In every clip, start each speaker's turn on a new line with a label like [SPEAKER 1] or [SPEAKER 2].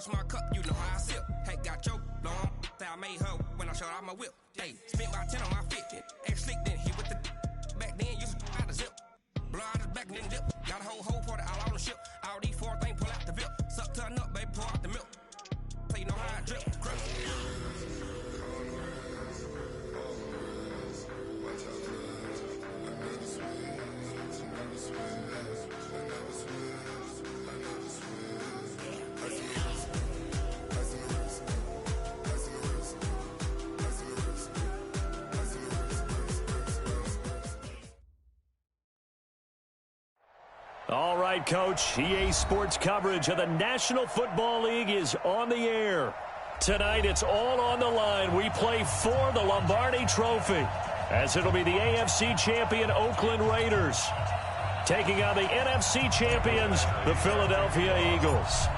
[SPEAKER 1] bust my cup, you know how I sip. Hey, got your long, say I made her when I showed out my whip. Hey, spent about 10 on my fit. Ex slick then hit with the back then, used to out the zip. Blow out his back and then dip. Got a whole party all on the ship. All these four things pull out the VIP. Suck to a nut, baby, pour out the milk. So you know how I drip.
[SPEAKER 2] All right, Coach. EA Sports coverage of the National Football League is on the air. Tonight, it's all on the line. We play for the Lombardi Trophy, as it'll be the AFC champion Oakland Raiders taking on the NFC champions, the Philadelphia Eagles.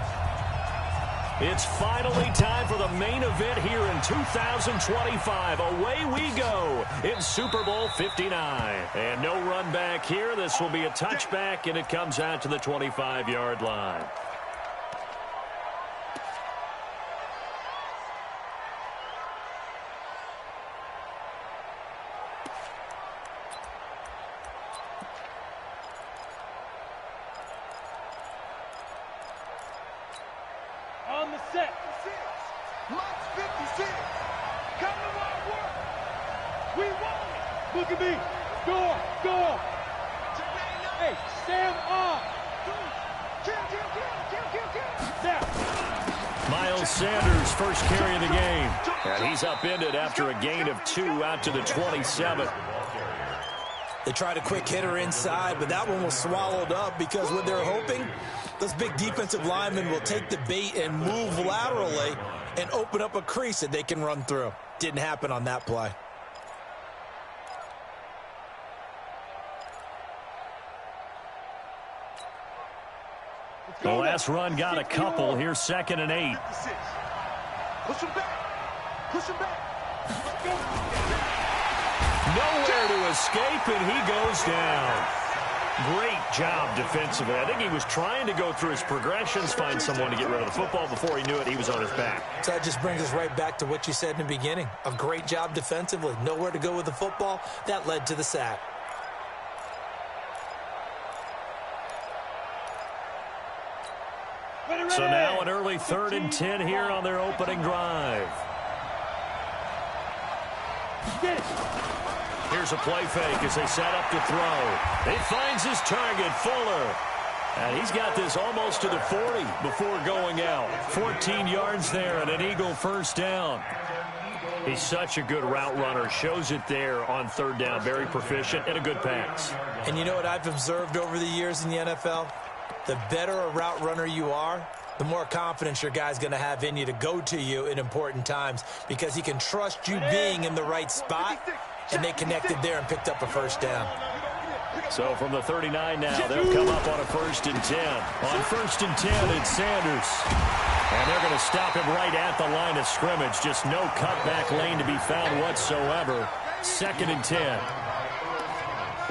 [SPEAKER 2] It's finally time for the main event here in 2025. Away we go in Super Bowl 59. And no run back here. This will be a touchback, and it comes out to the 25-yard line.
[SPEAKER 3] On the set. March 56. Come to my work. We want it. Look at me. Score. Hey, stand up. Kill.
[SPEAKER 2] Miles Sanders, first carry of the game. And he's upended after a gain of 2 out to the 27.
[SPEAKER 4] They tried a quick hitter inside, but that one was swallowed up because what they're hoping, those big defensive linemen will take the bait and move laterally and open up a crease that they can run through. Didn't happen on that play.
[SPEAKER 2] The last run got a couple. Here's 2nd and 8.
[SPEAKER 3] Push him back.
[SPEAKER 2] Nowhere to escape, and he goes down. Great job defensively. I think he was trying to go through his progressions, find someone to get rid of the football. Before he knew it, he was on his back.
[SPEAKER 4] So that just brings us right back to what you said in the beginning. A great job defensively. Nowhere to go with the football. That led to the sack.
[SPEAKER 2] So now an early 3rd and 10 here on their opening drive. Here's a play fake as they set up to throw. He finds his target, Fuller. And he's got this almost to the 40 before going out. 14 yards there and an Eagle first down. He's such a good route runner. Shows it there on 3rd down. Very proficient and a good pass.
[SPEAKER 4] And you know what I've observed over the years in the NFL? The better a route runner you are, the more confidence your guy's going to have in you to go to you in important times because he can trust you being in the right spot, and they connected there and picked up a first down.
[SPEAKER 2] So from the 39 now, they'll come up on a 1st and 10. On 1st and 10, it's Sanders. And they're going to stop him right at the line of scrimmage. Just no cutback lane to be found whatsoever. 2nd and 10.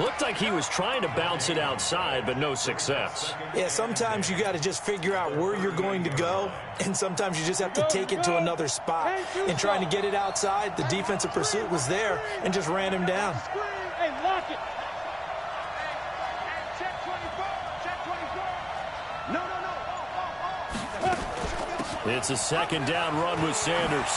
[SPEAKER 2] Looked like he was trying to bounce it outside, but no success.
[SPEAKER 4] Yeah, sometimes you got to just figure out where you're going to go, and sometimes you just have to take it to another spot. And trying to get it outside, the defensive pursuit was there and just ran him down.
[SPEAKER 3] Hey, lock it. No.
[SPEAKER 2] It's a 2nd down run with Sanders.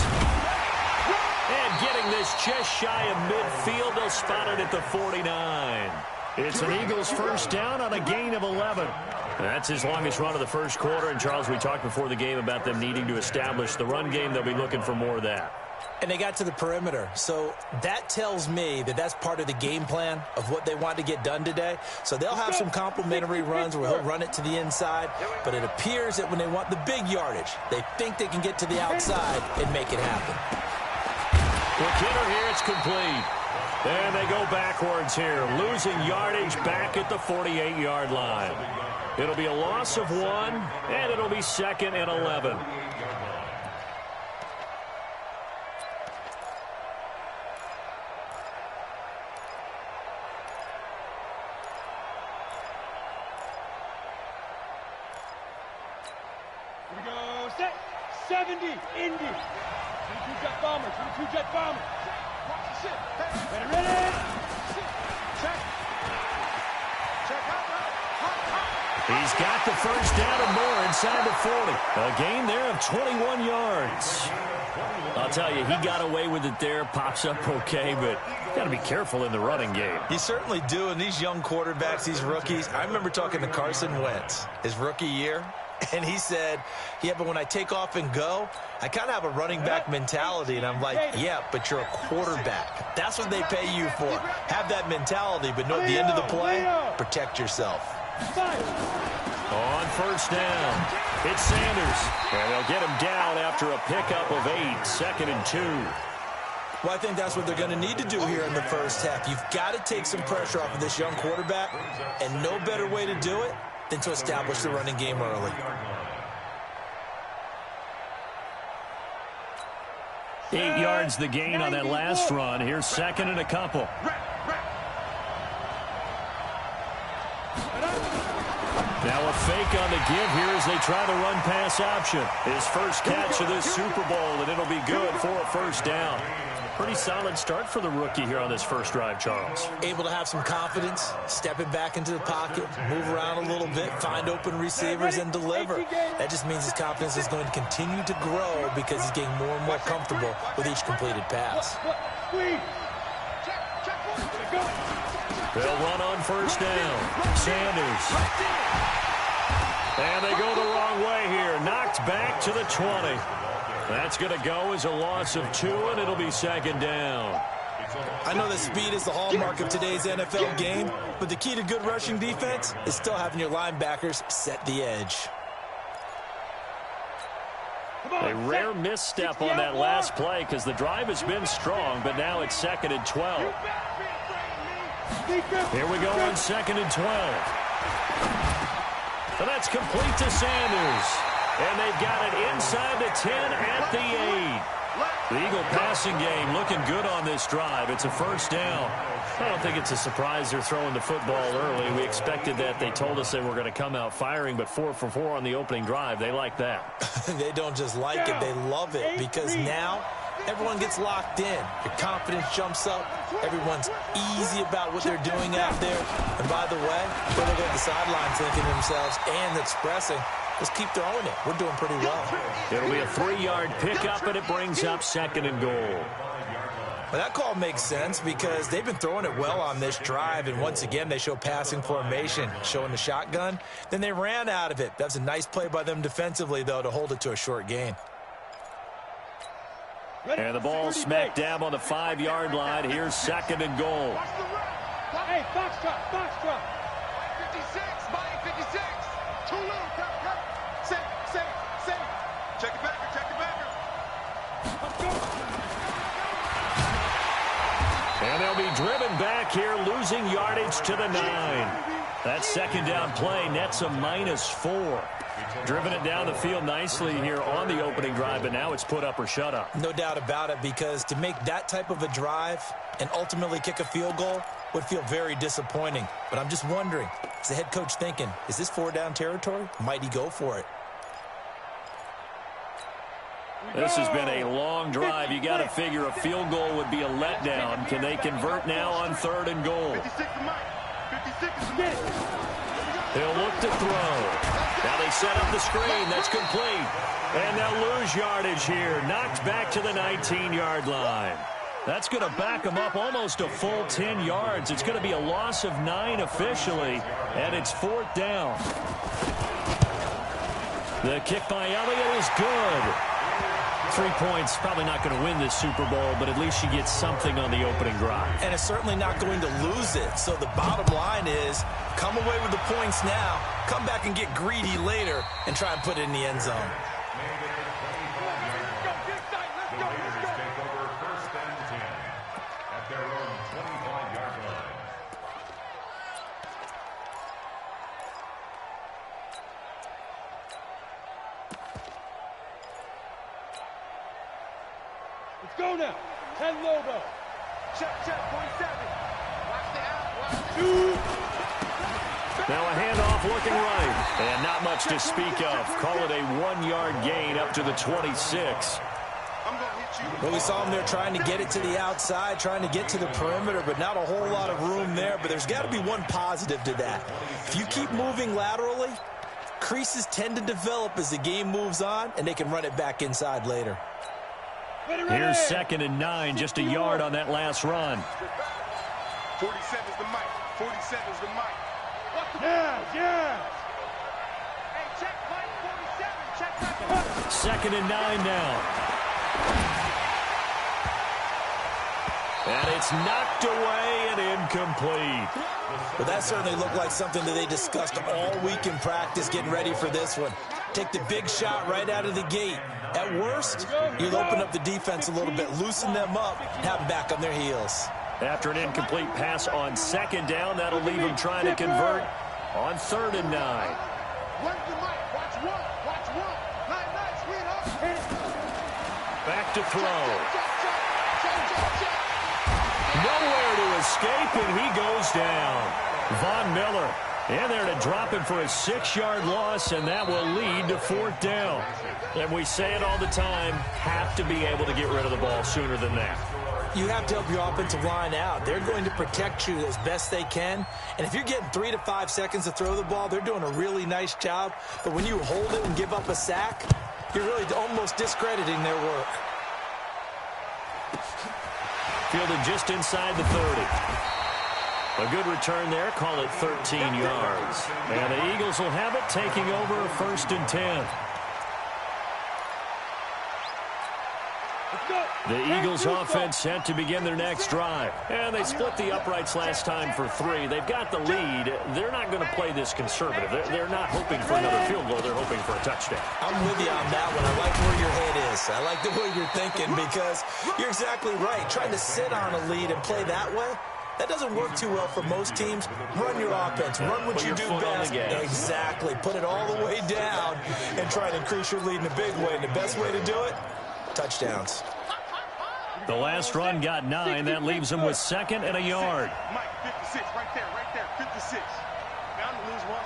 [SPEAKER 2] And getting this just shy of midfield, they'll spot it at the 49. It's an Eagles first down on a gain of 11. That's his longest run of the first quarter. And, Charles, we talked before the game about them needing to establish the run game. They'll be looking for more of that.
[SPEAKER 4] And they got to the perimeter. So that tells me that that's part of the game plan of what they want to get done today. So they'll have some complementary runs where he'll run it to the inside. But it appears that when they want the big yardage, they think they can get to the outside and make it happen.
[SPEAKER 2] Quick hitter here, it's complete. And they go backwards here, losing yardage back at the 48-yard line. It'll be a loss of 1, and it'll be 2nd and 11.
[SPEAKER 3] Here we go, set. 70, Indy. 22 jet bomber, 22 jet bomber. Watch the shit. Hey. Ready? Check. Check out.
[SPEAKER 2] He's got the first down and more inside the 40. A gain there of 21 yards. I'll tell you, he got away with it there, pops up okay, but got to be careful in the running game.
[SPEAKER 4] You certainly do, and these young quarterbacks, these rookies, I remember talking to Carson Wentz his rookie year, and he said, yeah, but when I take off and go, I kind of have a running back mentality, and I'm like, yeah, but you're a quarterback. That's what they pay you for. Have that mentality, but know at the end of the play, protect yourself.
[SPEAKER 2] On first down, it's Sanders, and they'll get him down after a pickup of 8, 2nd and 2.
[SPEAKER 4] Well, I think that's what they're going to need to do here in the first half. You've got to take some pressure off of this young quarterback, and no better way to do it than to establish the running game early.
[SPEAKER 2] 8 yards the gain on that last run. Here's 2nd and a couple. Now a fake on the give here as they try the run-pass option. His first catch of this Super Bowl, and it'll be good for a first down. Pretty solid start for the rookie here on this first drive, Charles.
[SPEAKER 4] Able to have some confidence, stepping back into the pocket, move around a little bit, find open receivers, and deliver. That just means his confidence is going to continue to grow because he's getting more and more comfortable with each completed pass.
[SPEAKER 2] They'll run on first down. Sanders. And they go the wrong way here. Knocked back to the 20. That's going to go as a loss of 2, and it'll be 2nd down.
[SPEAKER 4] I know that speed is the hallmark of today's NFL game, but the key to good rushing defense is still having your linebackers set the edge.
[SPEAKER 2] A rare misstep on that last play because the drive has been strong, but now it's 2nd and 12. Here we go on 2nd and 12. And that's complete to Sanders. And they've got it inside the 10 at the 8. The Eagle passing game looking good on this drive. It's a first down. I don't think it's a surprise they're throwing the football early. We expected that. They told us they were going to come out firing, but 4 for 4 on the opening drive. They like that.
[SPEAKER 4] They don't just like it. They love it because now everyone gets locked in. Your confidence jumps up. Everyone's easy about what they're doing out there. And by the way, they're looking at the sidelines thinking to themselves and expressing, let's keep throwing it. We're doing pretty well.
[SPEAKER 2] It'll be a 3-yard pickup, and it brings up 2nd and goal.
[SPEAKER 4] Well, that call makes sense because they've been throwing it well on this drive, and once again, they show passing formation, showing the shotgun. Then they ran out of it. That was a nice play by them defensively, though, to hold it to a short gain.
[SPEAKER 2] And the ball smack dab on the 5-yard line. Here's 2nd and goal.
[SPEAKER 3] Hey, Foxtrot. 56, buying 56. Too little, cut. Save. Check it back. Let's go.
[SPEAKER 2] And they'll be driven back here, losing yardage to the 9. That 2nd down play nets a -4. Driven it down the field nicely here on the opening drive, but now it's put up or shut up.
[SPEAKER 4] No doubt about it, because to make that type of a drive and ultimately kick a field goal would feel very disappointing. But I'm just wondering, is the head coach thinking, is this 4-down territory? Might he go for it?
[SPEAKER 2] This has been a long drive. You got to figure a field goal would be a letdown. Can they convert now on 3rd and goal? They'll look to throw. Now they set up the screen. That's complete. And they'll lose yardage here. Knocked back to the 19-yard line. That's going to back them up almost a full 10 yards. It's going to be a loss of 9 officially, and it's 4th down. The kick by Elliott is good. 3 points, probably not going to win this Super Bowl, but at least she gets something on the opening drive.
[SPEAKER 4] And it's certainly not going to lose it. So the bottom line is, come away with the points now, come back and get greedy later, and try and put it in the end zone.
[SPEAKER 3] Go now. 10 logo. Check, 47. Watch the out.
[SPEAKER 2] Now a handoff looking right. And not much to speak of. Call it a 1-yard gain up to the 26.
[SPEAKER 4] Well, we saw him there trying to get it to the outside, trying to get to the perimeter, but not a whole lot of room there. But there's got to be one positive to that. If you keep moving laterally, creases tend to develop as the game moves on, and they can run it back inside later.
[SPEAKER 2] Here's 2nd and 9, just a yard on that last run.
[SPEAKER 3] 47's the mic. 47's the mic. Yeah. Hey, check Mike 47. Check that.
[SPEAKER 2] 2nd and 9 now. And it's knocked away and incomplete.
[SPEAKER 4] Well, that certainly looked like something that they discussed all week in practice getting ready for this one. Take the big shot right out of the gate. At worst, you'll open up the defense a little bit, loosen them up, and have them back on their heels.
[SPEAKER 2] After an incomplete pass on 2nd down, that'll leave them trying to convert on 3rd and 9. Back to throw. Nowhere to escape, and he goes down. Von Miller in there to drop him for a 6-yard loss, and that will lead to 4th down. And we say it all the time, have to be able to get rid of the ball sooner than that.
[SPEAKER 4] You have to help your offensive line out. They're going to protect you as best they can. And if you're getting 3 to 5 seconds to throw the ball, they're doing a really nice job. But when you hold it and give up a sack, you're really almost discrediting their work.
[SPEAKER 2] Fielded just inside the 30. A good return there. Call it 13 yards. And the Eagles will have it, taking over 1st and 10. The Eagles offense set to begin their next drive. And they split the uprights last time for 3. They've got the lead. They're not going to play this conservative. They're not hoping for another field goal. They're hoping for a touchdown.
[SPEAKER 4] I'm with you on that one. I like where your head is. I like the way you're thinking because you're exactly right. Trying to sit on a lead and play that way, that doesn't work too well for most teams. Run your offense. Run what you do best. Exactly. Put it all the way down and try to increase your lead in a big way. And the best way to do it, touchdowns.
[SPEAKER 2] The last run got 9. That leaves him with 2nd and a yard.
[SPEAKER 3] Mike, 56, right there, 56. Bound to lose one.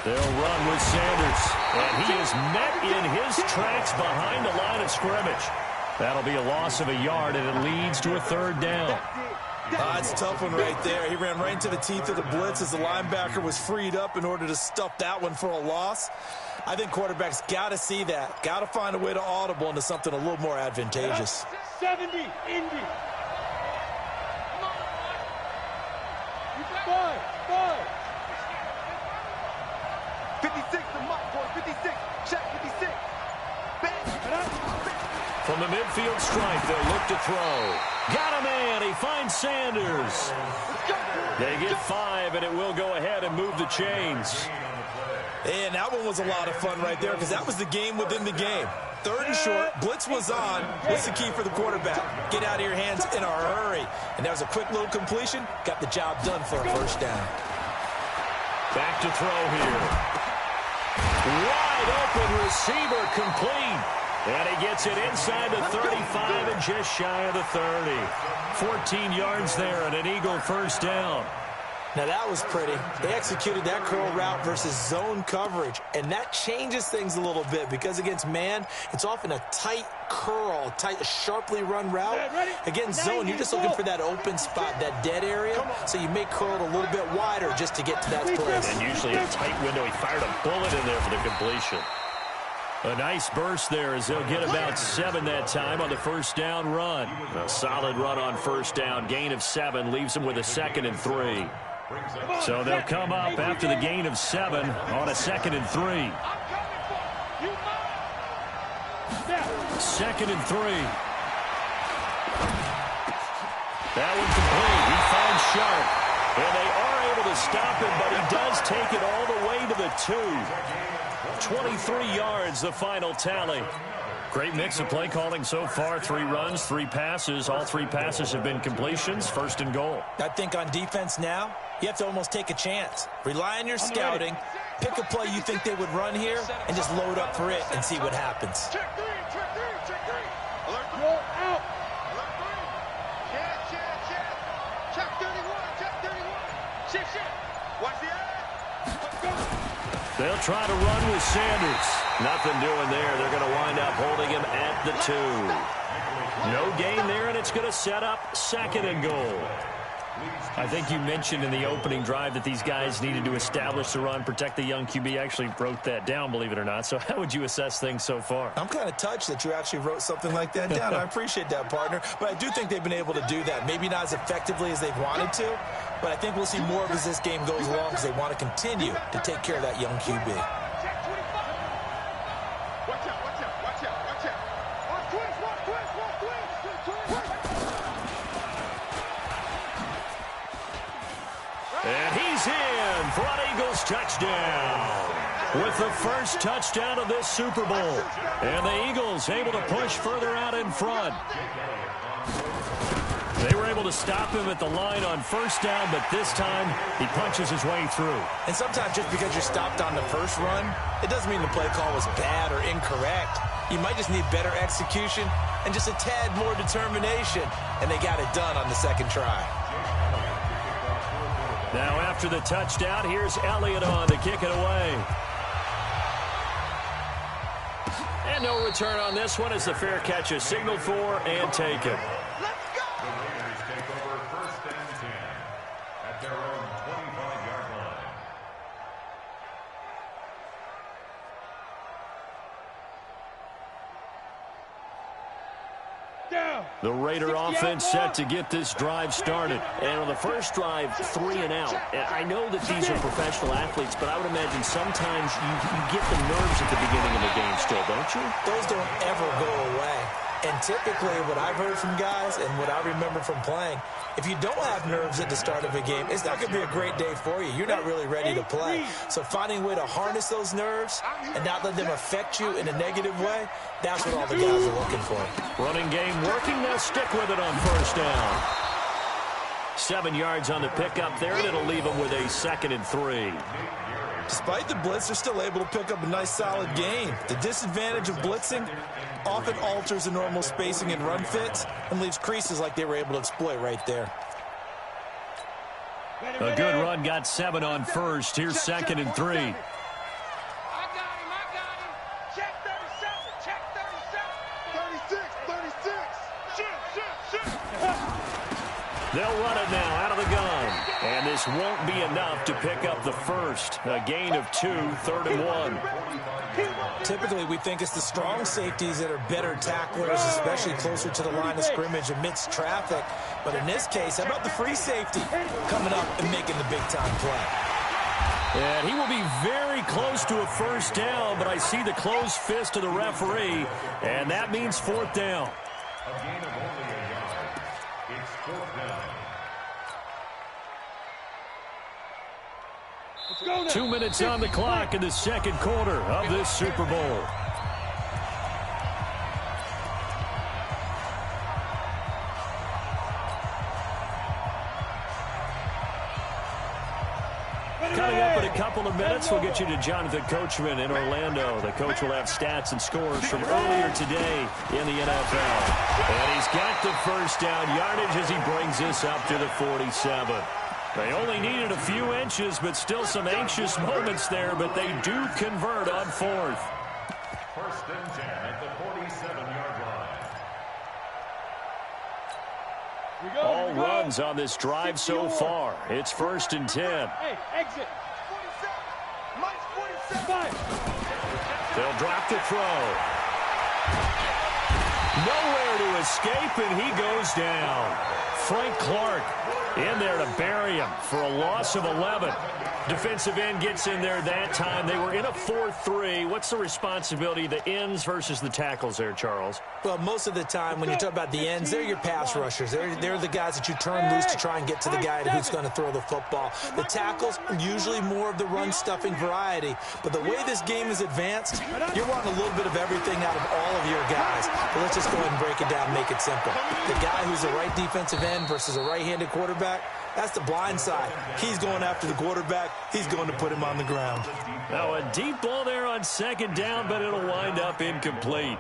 [SPEAKER 2] They'll run with Sanders. And he is met in his tracks behind the line of scrimmage. That'll be a loss of a yard, and it leads to a 3rd down.
[SPEAKER 4] It's a tough one right there. He ran right into the teeth of the blitz as the linebacker was freed up in order to stuff that one for a loss. I think quarterbacks got to see that. Got to find a way to audible into something a little more advantageous.
[SPEAKER 3] 70, Indy. 5. 56, the mark, boy. 56. Check 56.
[SPEAKER 2] From the midfield stripe, they'll look to throw. Got a man. He finds Sanders. They get 5, and it will go ahead and move the chains.
[SPEAKER 4] And that one was a lot of fun right there because that was the game within the game. 3rd and short, blitz was on. What's the key for the quarterback? Get out of your hands in a hurry. And that was a quick little completion. Got the job done for a 1st down.
[SPEAKER 2] Back to throw here. Wide open receiver complete. And he gets it inside the 35 and just shy of the 30. 14 yards there and an Eagle 1st down.
[SPEAKER 4] Now that was pretty. They executed that curl route versus zone coverage, and that changes things a little bit because against man, it's often a tight curl, tight, sharply run route. Against zone, you're just looking for that open spot, that dead area, so you may curl it a little bit wider just to get to that place.
[SPEAKER 2] And usually a tight window. He fired a bullet in there for the completion. A nice burst there as they'll get about 7 that time on the 1st down run. A solid run on 1st down. Gain of 7 leaves them with a 2nd and 3. So they'll come up after the gain of 7 on a 2nd and 3. 2nd and 3. That one complete. He finds Sharp. And they are able to stop him, but he does take it all the way to the 2. 23 yards, the final tally. Great mix of play calling so far. 3 runs, 3 passes. All 3 passes have been completions. 1st and goal.
[SPEAKER 4] I think on defense now, you have to almost take a chance. Rely on your scouting. Pick a play you think they would run here and just load up for it and see what happens.
[SPEAKER 3] Check 3. Alert 4 out. Alert 3. Check 31. Check 31.
[SPEAKER 2] They'll try to run with Sanders. Nothing doing there. They're going to wind up holding him at the 2. No gain there, and it's going to set up 2nd and goal. I think you mentioned in the opening drive that these guys needed to establish the run, protect the young QB. Actually wrote that down, believe it or not. So how would you assess things so far?
[SPEAKER 4] I'm kind of touched that you actually wrote something like that down. I appreciate that, partner. But I do think they've been able to do that. Maybe not as effectively as they've wanted to, but I think we'll see more of as this game goes along because they want to continue to take care of that young QB.
[SPEAKER 2] And he's in for an Eagles touchdown with the first touchdown of this Super Bowl. And the Eagles able to push further out in front. They were able to stop him at the line on first down, but this time he punches his way through.
[SPEAKER 4] And sometimes just because you're stopped on the first run, it doesn't mean the play call was bad or incorrect. You might just need better execution and just a tad more determination. And they got it done on the second try.
[SPEAKER 2] Now after the touchdown, here's Elliott on to kick it away. And no return on this one as the fair catch is signaled for and taken.
[SPEAKER 5] Take over 1st and 10 at their own 25-yard line.
[SPEAKER 2] The Raider offense set to get this drive started. And on the first drive, 3 and out. And I know that these are professional athletes, but I would imagine sometimes you get the nerves at the beginning of a game still, don't you?
[SPEAKER 4] Those don't ever go away. And typically what I've heard from guys and what I remember from playing, if you don't have nerves at the start of a game, it's not going to be a great day for you. You're not really ready to play. So finding a way to harness those nerves and not let them affect you in a negative way, that's what all the guys are looking for.
[SPEAKER 2] Running game working. They'll stick with it on first down. 7 yards on the pickup there, and it'll leave them with a 2nd and 3.
[SPEAKER 4] Despite the blitz, they're still able to pick up a nice solid gain. The disadvantage of blitzing often alters the normal spacing and run fits and leaves creases like they were able to exploit right there.
[SPEAKER 2] A good run, got 7 on first. Here's 2nd and 3.
[SPEAKER 3] I got him. Check 37. Check 37. 36.
[SPEAKER 2] They'll run it now out of the gun. And this won't be enough to pick up the first. A gain of 2, 3rd and 1.
[SPEAKER 4] Typically, we think it's the strong safeties that are better tacklers, especially closer to the line of scrimmage amidst traffic. But in this case, how about the free safety coming up and making the big-time play?
[SPEAKER 2] And he will be very close to a first down, but I see the closed fist of the referee, and that means 4th down.
[SPEAKER 5] A gain of only a yard. It's 4th down.
[SPEAKER 2] 2 minutes on the clock in the second quarter of this Super Bowl. Coming up in a couple of minutes, we'll get you to Jonathan Coachman in Orlando. The coach will have stats and scores from earlier today in the NFL. And he's got the first down yardage as he brings this up to the 47. They only needed a few inches, but still some anxious moments there, but they do convert on 4th.
[SPEAKER 5] 1st and 10 at the 47-yard line.
[SPEAKER 2] All runs on this drive so far. It's 1st and 10.
[SPEAKER 3] Hey, exit. 47.
[SPEAKER 2] They'll drop the throw. Nowhere to escape, and he goes down. Frank Clark in there to bury him for a loss of 11. Defensive end gets in there that time. They were in a 4-3. What's the responsibility of the ends versus the tackles there, Charles?
[SPEAKER 4] Well, most of the time when you talk about the ends, they're your pass rushers. They're the guys that you turn loose to try and get to the guy who's going to throw the football. The tackles are usually more of the run-stuffing variety. But the way this game is advanced, you're wanting a little bit of everything out of all of your guys. But let's just go ahead and break it down and make it simple. The guy who's a right defensive end versus a right-handed quarterback, that's the blind side. He's going after the quarterback. He's going to put him on the ground.
[SPEAKER 2] Now a deep ball there on 2nd down, but it'll wind up incomplete.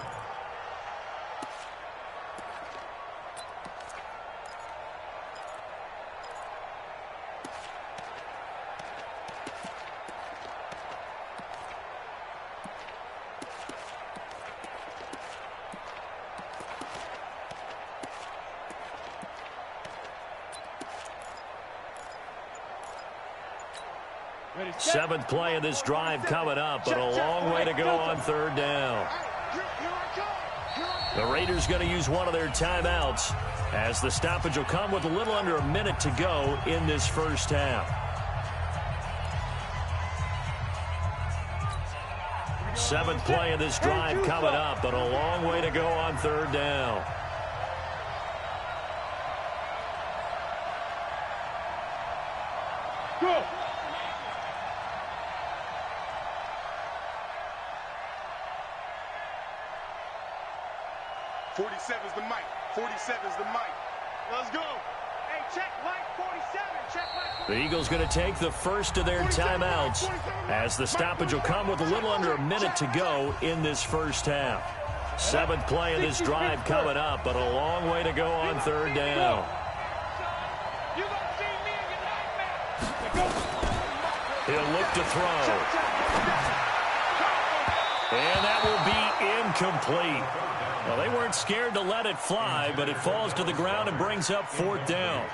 [SPEAKER 2] Seventh play of this drive coming up, but a long way to go on third down. The Raiders going to use one of their timeouts as the stoppage will come with a little under a minute to go in this first half. Seventh play of this drive coming up, but a long way to go on third down.
[SPEAKER 3] Go.
[SPEAKER 6] "47's the mic. 47's the mic. Let's go."
[SPEAKER 3] Hey, check Mike 47. Check Mike.
[SPEAKER 2] The Eagles going to take the first of their timeouts as the stoppage will come with a little under a minute to go in this first half. Seventh play of this drive coming up, but a long way to go on third down.
[SPEAKER 3] You gonna see me in your nightmare.
[SPEAKER 2] He'll look to throw. And that will be incomplete. Well, they weren't scared to let it fly, but it falls to the ground and brings up fourth down.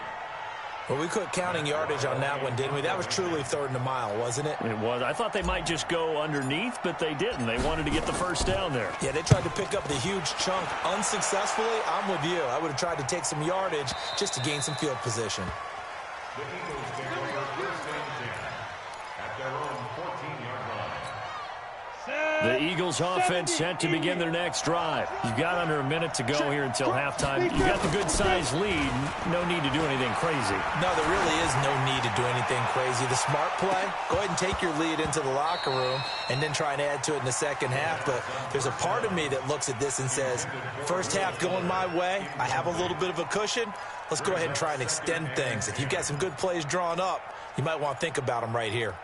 [SPEAKER 4] Well, we quit counting yardage on that one, didn't we? That was truly third and a mile, wasn't it?
[SPEAKER 2] It was. I thought they might just go underneath, but they didn't. They wanted to get the first down there.
[SPEAKER 4] Yeah, they tried to pick up the huge chunk unsuccessfully. I'm with you. I would have tried to take some yardage just to gain some field position.
[SPEAKER 5] The Eagles take over first and 10 at their own 14-yard line.
[SPEAKER 2] The Eagles offense set to begin their next drive. You've got under a minute to go here until halftime. You've got the good-sized lead. No need to do anything crazy.
[SPEAKER 4] No, there really is no need to do anything crazy. The smart play, go ahead and take your lead into the locker room and then try and add to it in the second half. But there's a part of me that looks at this and says, first half going my way, I have a little bit of a cushion. Let's go ahead and try and extend things. If you've got some good plays drawn up, you might want to think about them right here.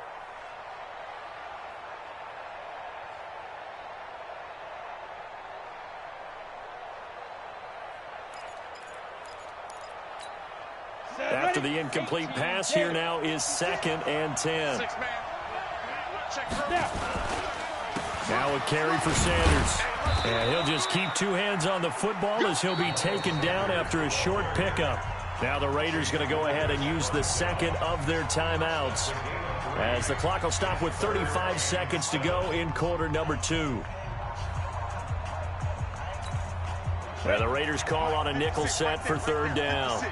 [SPEAKER 2] After the incomplete pass, here now is 2nd and 10. Now a carry for Sanders. And he'll just keep two hands on the football as he'll be taken down after a short pickup. Now the Raiders going to go ahead and use the second of their timeouts as the clock will stop with 35 seconds to go in quarter number 2. Well, the Raiders call on a nickel set for third down.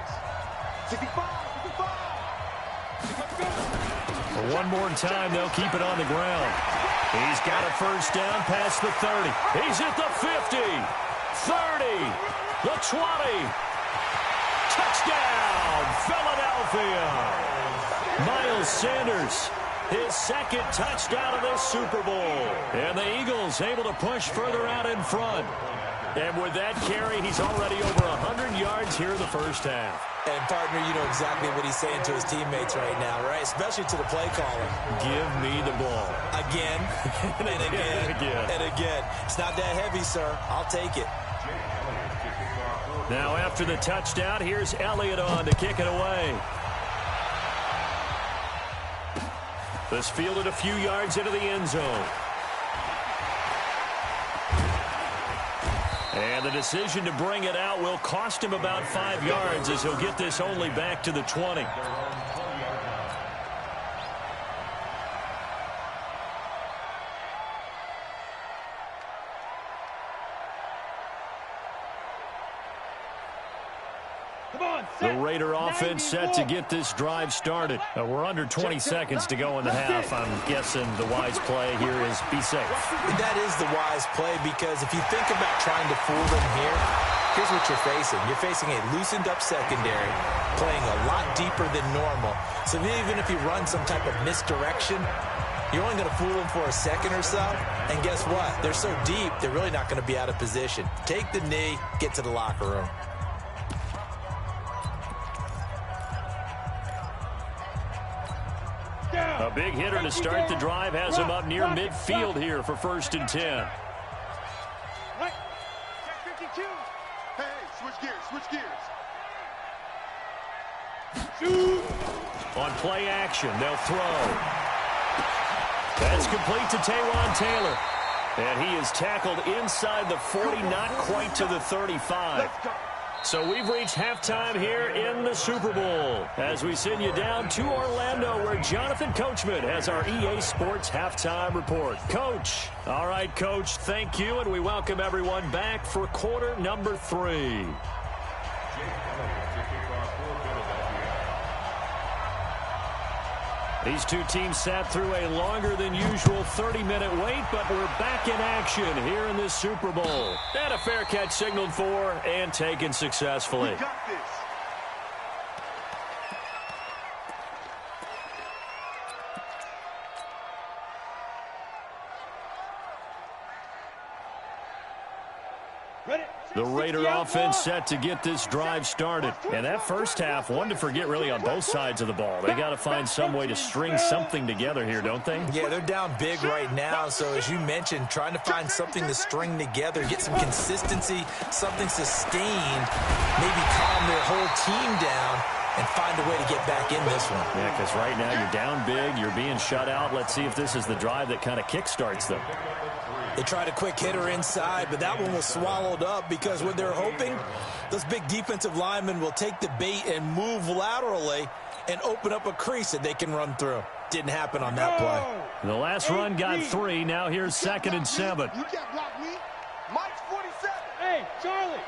[SPEAKER 2] One more time, they'll keep it on the ground. He's got a first down past the 30. He's at the 50, 30, the 20. Touchdown, Philadelphia. Miles Sanders, his second touchdown of this Super Bowl. And the Eagles able to push further out in front. And with that carry, he's already over 100 yards here in the first half.
[SPEAKER 4] And, partner, you know exactly what he's saying to his teammates right now, right? Especially to the play caller.
[SPEAKER 2] Give me the ball.
[SPEAKER 4] Again, and again, and again. It's not that heavy, sir. I'll take it.
[SPEAKER 2] Now, after the touchdown, here's Elliott on to kick it away. This fielded a few yards into the end zone. And the decision to bring it out will cost him about 5 yards as he'll get this only back to the 20. The Raider offense set to get this drive started. We're under 20 seconds to go in the half. I'm guessing the wise play here is be safe.
[SPEAKER 4] That is the wise play because if you think about trying to fool them here, here's what you're facing. You're facing a loosened up secondary, playing a lot deeper than normal. So even if you run some type of misdirection, you're only going to fool them for a second or so. And guess what? They're so deep, they're really not going to be out of position. Take the knee, get to the locker room.
[SPEAKER 2] A big hitter to start the drive has him up near midfield here for 1st and 10.
[SPEAKER 3] Right. Check 52.
[SPEAKER 6] Hey, switch gears, switch gears.
[SPEAKER 3] Shoot.
[SPEAKER 2] On play action, they'll throw. That's complete to Taywan Taylor. And he is tackled inside the 40, not quite to the 35. So we've reached halftime here in the Super Bowl as we send you down to Orlando where Jonathan Coachman has our EA Sports halftime report. Coach. All right, Coach, thank you, and we welcome everyone back for quarter number 3. These two teams sat through a longer than usual 30-minute wait, but we're back in action here in this Super Bowl. And a fair catch signaled for and taken successfully.
[SPEAKER 6] We got this.
[SPEAKER 2] The Raider offense set to get this drive started. And that first half, one to forget really on both sides of the ball. They got to find some way to string something together here, don't they?
[SPEAKER 4] Yeah, they're down big right now. So as you mentioned, trying to find something to string together, get some consistency, something sustained, maybe calm their whole team down and find a way to get back in this one.
[SPEAKER 2] Yeah, because right now you're down big, you're being shut out. Let's see if this is the drive that kind of kickstarts them.
[SPEAKER 4] They tried a quick hitter inside, but that one was swallowed up because what they're hoping, those big defensive linemen will take the bait and move laterally and open up a crease that they can run through. Didn't happen on that play.
[SPEAKER 2] The last run got 3. Now here's 2nd and 7.
[SPEAKER 6] You can't block me. Mike's 47.
[SPEAKER 3] Hey, Charlie.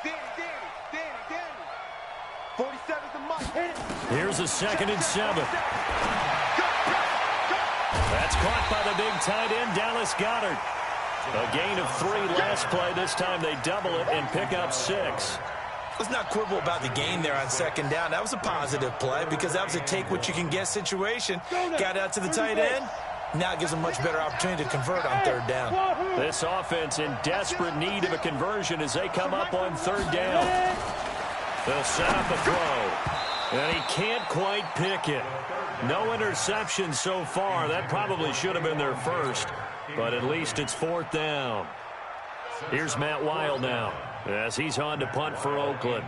[SPEAKER 6] Danny. 47's the Mike.
[SPEAKER 2] Here's a 2nd and 7. That's caught by the big tight end, Dallas Goedert. A gain of 3 last play. This time they double it and pick up 6.
[SPEAKER 4] Let's not quibble about the gain there on 2nd down. That was a positive play because that was a take-what-you-can-get situation. Got out to the tight end. Now it gives them much better opportunity to convert on 3rd down.
[SPEAKER 2] This offense in desperate need of a conversion as they come up on 3rd down. They'll set up a throw. And he can't quite pick it. No interception so far. That probably should have been their first, but at least it's 4th down. Here's Matt Wild now as he's on to punt for Oakland.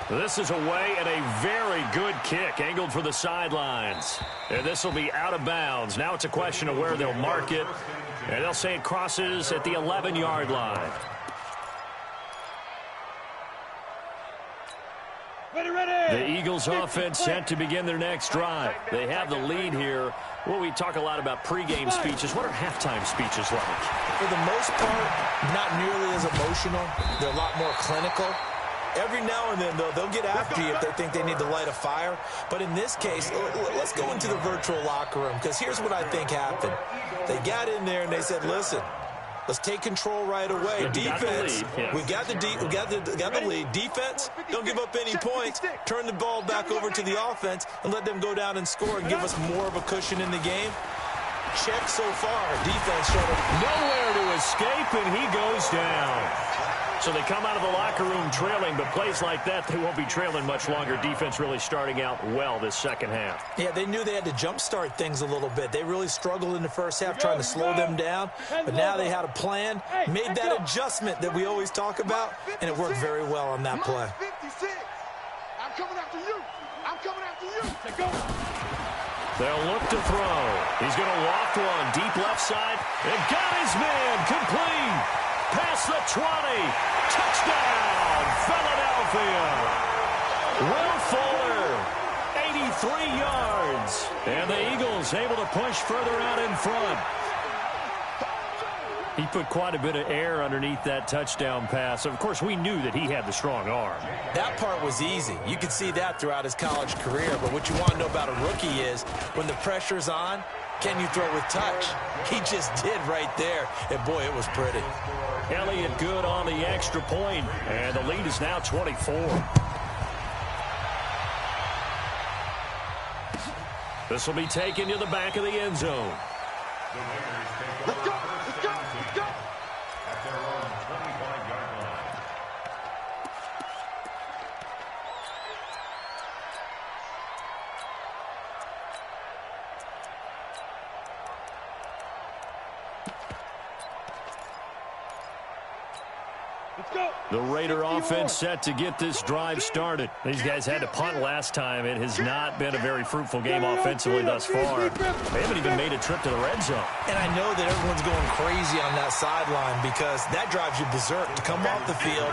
[SPEAKER 2] This is away and a very good kick angled for the sidelines. And this will be out of bounds. Now it's a question of where they'll mark it. And they'll say it crosses at the 11-yard line. The Eagles offense set to begin their next drive. They have the lead here. Well, we talk a lot about pregame speeches. What are halftime speeches like?
[SPEAKER 4] For the most part, not nearly as emotional. They're a lot more clinical. Every now and then, though, they'll get after you if they think they need to light a fire. But in this case, let's go into the virtual locker room because here's what I think happened. They got in there and they said, listen, let's take control right away. Defense, we got the lead. Defense, don't give up any points. Turn the ball back over to the offense and let them go down and score and give us more of a cushion in the game. Check so far. Defense showed up
[SPEAKER 2] nowhere to escape, and he goes down. So they come out of the locker room trailing, but plays like that, they won't be trailing much longer. Defense really starting out well this 2nd half.
[SPEAKER 4] Yeah, they knew they had to jumpstart things a little bit. They really struggled in the first half trying to slow them down, but now they had a plan, made that adjustment that we always talk about, and it worked very well on that play.
[SPEAKER 6] 56. I'm coming after you.
[SPEAKER 2] They'll look to throw. He's going to loft one deep left side, and got his man complete. Past the 20. Touchdown, Philadelphia. Will Fuller, 83 yards. And the Eagles able to push further out in front. He put quite a bit of air underneath that touchdown pass. Of course, we knew that he had the strong arm.
[SPEAKER 4] That part was easy. You could see that throughout his college career. But what you want to know about a rookie is when the pressure's on, can you throw with touch? He just did right there. And, boy, it was pretty.
[SPEAKER 2] Elliott good on the extra point, and the lead is now 24. This will be taken to the back of the end zone.
[SPEAKER 6] Let's go.
[SPEAKER 5] At their own 25-yard line.
[SPEAKER 2] The Raider offense set to get this drive started. These guys had to punt last time. It has not been a very fruitful game offensively thus far. They haven't even made a trip to the red zone.
[SPEAKER 4] And I know that everyone's going crazy on that sideline because that drives you berserk to come off the field,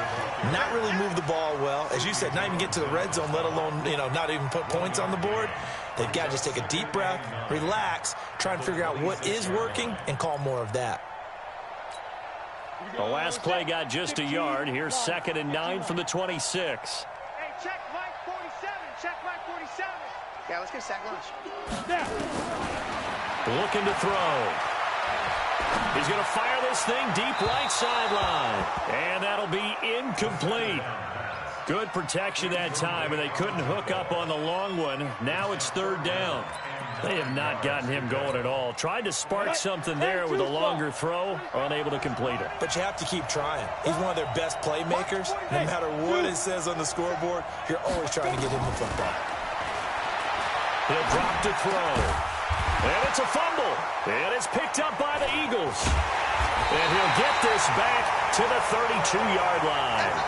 [SPEAKER 4] not really move the ball well. As you said, not even get to the red zone, let alone, not even put points on the board. They've got to just take a deep breath, relax, try and figure out what is working, and call more of that.
[SPEAKER 2] The last play got just a yard. Here's 2nd and 9 from the 26.
[SPEAKER 3] Hey, check Mike 47. Check Mike 47.
[SPEAKER 7] Yeah, let's get sack lunch.
[SPEAKER 2] Looking to throw. He's going to fire this thing deep right sideline. And that'll be incomplete. Good protection that time, and they couldn't hook up on the long one. Now it's 3rd down. They have not gotten him going at all. Tried to spark something there with a longer throw, unable to complete it.
[SPEAKER 4] But you have to keep trying. He's one of their best playmakers. No matter what it says on the scoreboard, you're always trying to get him the football.
[SPEAKER 2] He'll drop to throw. And it's a fumble. And it's picked up by the Eagles. And he'll get this back to the 32-yard line.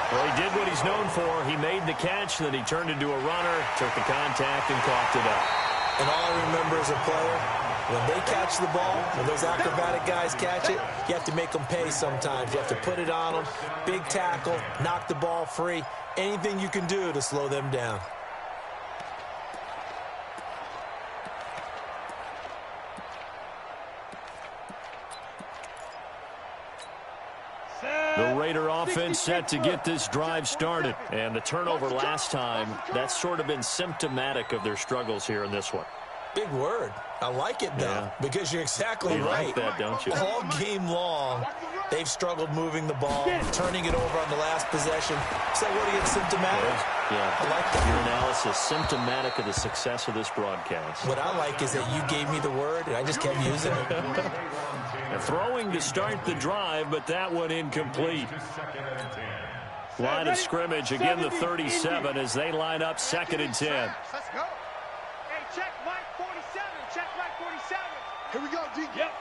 [SPEAKER 2] Well, he did what he's known for. He made the catch, then he turned into a runner, took the contact, and coughed it up.
[SPEAKER 4] And all I remember as a player, when they catch the ball, when those acrobatic guys catch it, you have to make them pay sometimes. You have to put it on them, big tackle, knock the ball free, anything you can do to slow them down.
[SPEAKER 2] The Raider offense set to get this drive started. And the turnover last time, that's sort of been symptomatic of their struggles here in this one.
[SPEAKER 4] Big word. I like it, though, because you're exactly right.
[SPEAKER 2] You like that, don't you?
[SPEAKER 4] All game long, they've struggled moving the ball, turning it over on the last possession. Is that what gets symptomatic?
[SPEAKER 2] Yeah.
[SPEAKER 4] I like that.
[SPEAKER 2] Your analysis, symptomatic of the success of this broadcast.
[SPEAKER 4] What I like is that you gave me the word, and I just kept using it.
[SPEAKER 2] And throwing to start the drive, but that one incomplete. Line of scrimmage, again the 37 as they line up 2nd and 10.
[SPEAKER 3] Let's go. Hey, check Mike 47. Check Mike 47.
[SPEAKER 6] Here we go, D.
[SPEAKER 3] Yep.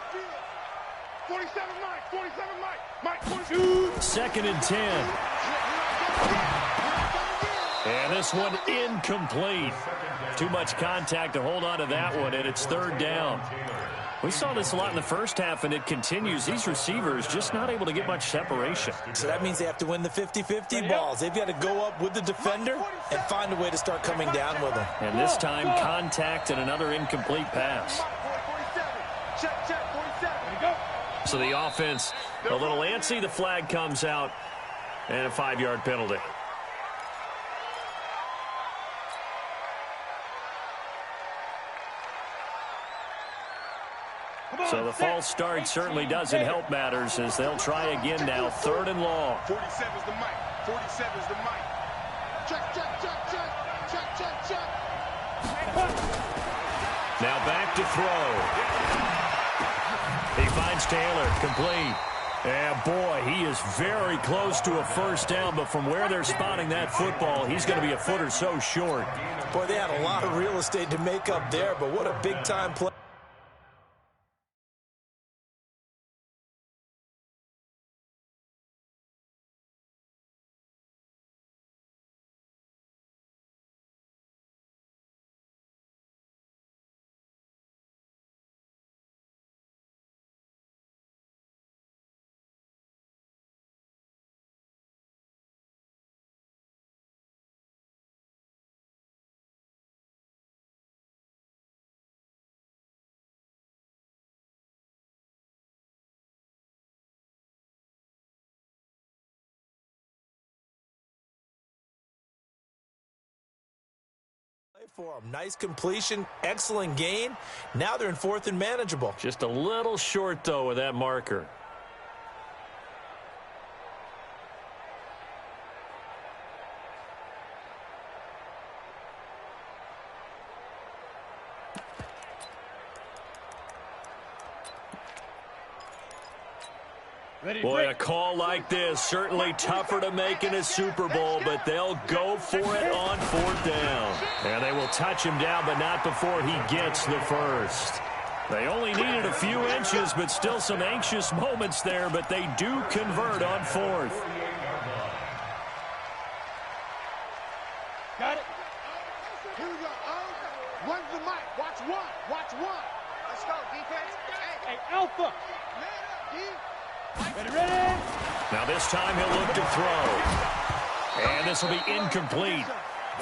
[SPEAKER 6] 47 Mike. 47 Mike. Mike
[SPEAKER 2] 2nd and 10. And this one incomplete. Too much contact to hold on to that one, and it's 3rd down. We saw this a lot in the first half, and it continues. These receivers just not able to get much separation.
[SPEAKER 4] So that means they have to win the 50-50 balls. They've got to go up with the defender and find a way to start coming down with them.
[SPEAKER 2] And this time, contact and another incomplete pass.
[SPEAKER 3] Check 47.
[SPEAKER 2] So the offense a little antsy. The flag comes out, and a 5-yard penalty. So the false start certainly doesn't help matters as they'll try again now. 3rd and long.
[SPEAKER 6] 47's the mic. 47's the mic. Check.
[SPEAKER 2] Now back to throw. He finds Taylor, complete. And boy, he is very close to a 1st down, but from where they're spotting that football, he's going to be a foot or so short.
[SPEAKER 4] Boy, they had a lot of real estate to make up there, but what a big-time play. For him. Nice completion, excellent gain. Now they're in 4th and manageable.
[SPEAKER 2] Just a little short, though, with that marker. Boy, a call like this, certainly tougher to make in a Super Bowl, but they'll go for it on 4th down. And they will touch him down, but not before he gets the first. They only needed a few inches, but still some anxious moments there, but they do convert on fourth.
[SPEAKER 3] Got it.
[SPEAKER 6] Here we go. Run to the mic. Watch one. Watch one. Let's go, defense.
[SPEAKER 3] Hey, Alpha.
[SPEAKER 6] Man up, D.
[SPEAKER 3] Ready?
[SPEAKER 2] Now this time he'll look to throw. And this will be incomplete.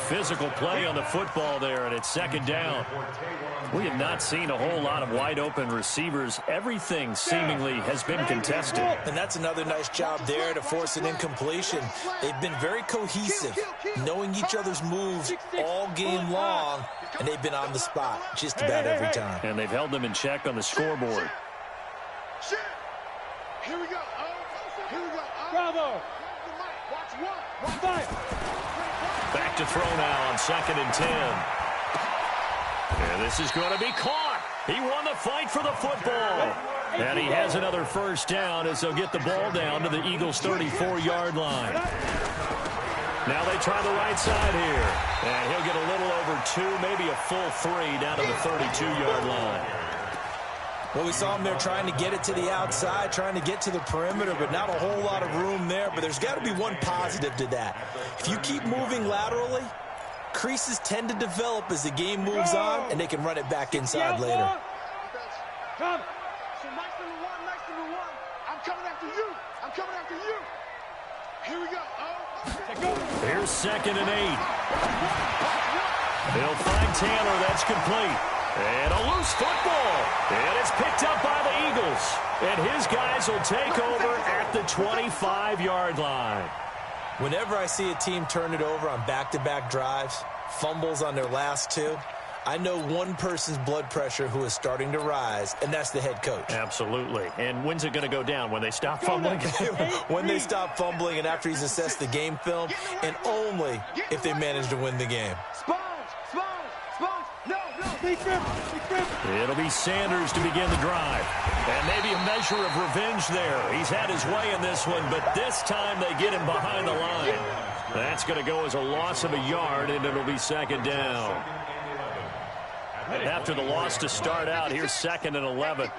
[SPEAKER 2] Physical play on the football there, and it's second down. We have not seen a whole lot of wide-open receivers. Everything seemingly has been contested.
[SPEAKER 4] And that's another nice job there to force an incompletion. They've been very cohesive, knowing each other's moves all game long, and they've been on the spot just about every time.
[SPEAKER 2] And they've held them in check on the scoreboard.
[SPEAKER 6] Here we go. Here we go.
[SPEAKER 3] Bravo.
[SPEAKER 6] Watch one. Watch
[SPEAKER 3] Fire.
[SPEAKER 2] Back to throw now on 2nd and 10. And this is going to be caught. He won the fight for the football. And he has another first down as they'll get the ball down to the Eagles' 34-yard line. Now they try the right side here. And he'll get a little over 2, maybe a full 3 down to the 32-yard line.
[SPEAKER 4] Well, we saw him there trying to get it to the outside, trying to get to the perimeter, but not a whole lot of room there. But there's got to be one positive to that. If you keep moving laterally, creases tend to develop as the game moves on, and they can run it back inside later.
[SPEAKER 3] Come.
[SPEAKER 6] So nice number one. I'm coming after you. I'm coming after you. Here we go.
[SPEAKER 2] Here's 2nd and 8. They'll find Taylor. That's complete. And a loose football. And it's picked up by the Eagles. And his guys will take over at the 25-yard line.
[SPEAKER 4] Whenever I see a team turn it over on back-to-back drives, fumbles on their last 2, I know one person's blood pressure who is starting to rise, and that's the head coach.
[SPEAKER 2] Absolutely. And when's it going to go down? When they stop fumbling?
[SPEAKER 4] When they stop fumbling and after he's assessed the game film, and only if they manage to win the game.
[SPEAKER 6] Sponge. No.
[SPEAKER 2] It'll be Sanders to begin the drive. And maybe a measure of revenge there. He's had his way in this one, but this time they get him behind the line. That's going to go as a loss of a yard, and it'll be 2nd down. After the loss to start out, here's 2nd and 11.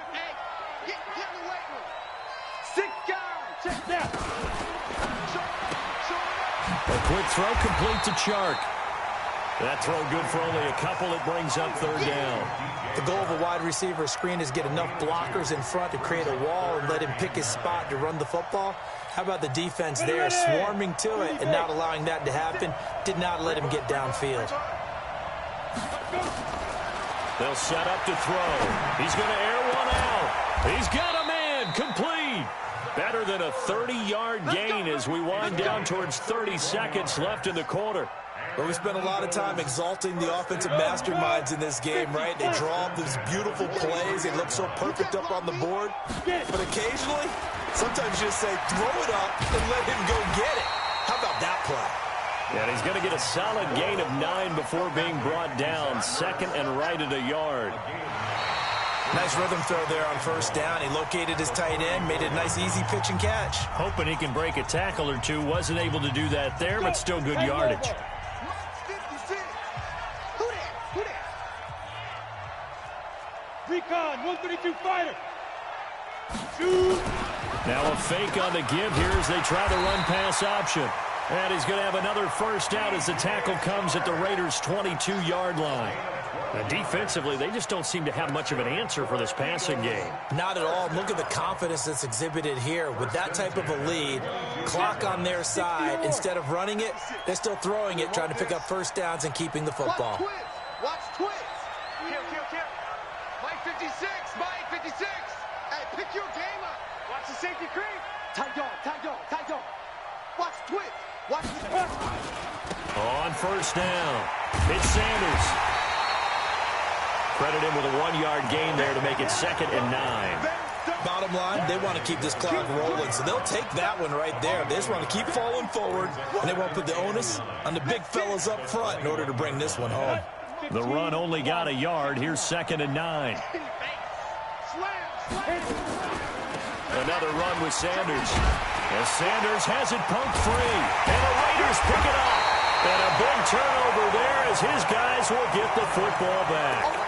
[SPEAKER 3] Check that.
[SPEAKER 2] A quick throw complete to Chark. That throw good for only a couple. It brings up 3rd down.
[SPEAKER 4] The goal of a wide receiver screen is get enough blockers in front to create a wall and let him pick his spot to run the football. How about the defense there, swarming to it and not allowing that to happen? Did not let him get downfield.
[SPEAKER 2] They'll set up to throw. He's going to air one out. He's got a man. Complete. Better than a 30-yard gain as we wind down towards 30 seconds left in the quarter.
[SPEAKER 4] Well, we spent a lot of time exalting the offensive masterminds in this game, right? They draw up these beautiful plays. They look so perfect up on the board. But occasionally, sometimes you just say, throw it up and let him go get it. How about that play?
[SPEAKER 2] And he's going to get a solid gain of 9 before being brought down. 2nd and right at a yard.
[SPEAKER 4] Nice rhythm throw there on 1st down. He located his tight end, made it a nice, easy pitch and catch.
[SPEAKER 2] Hoping he can break a tackle or two. Wasn't able to do that there, but still good yardage.
[SPEAKER 3] Recon, 132 fighter. Shoot.
[SPEAKER 2] Now a fake on the give here as they try the run-pass option. And he's going to have another first down as the tackle comes at the Raiders' 22-yard line. Now, defensively, they just don't seem to have much of an answer for this passing game.
[SPEAKER 4] Not at all. Look at the confidence that's exhibited here. With that type of a lead, clock on their side, instead of running it, they're still throwing it, trying to pick up first downs and keeping the football.
[SPEAKER 6] Watch twist. Kill. Mike 56. Hey, pick your game up. Watch the safety creep. Tight dog. Watch twist. Watch the twist.
[SPEAKER 2] On first down, it's Sanders. Credit him with a 1-yard gain there to make it 2nd and 9.
[SPEAKER 4] Bottom line, they want to keep this clock rolling, so they'll take that one right there. They just want to keep falling forward, and they won't put the onus on the big fellas up front in order to bring this one home.
[SPEAKER 2] The run only got a yard. Here's 2nd and 9. Another run with Sanders. As Sanders has it poked free, and the Raiders pick it up. And a big turnover there as his guys will get the football back.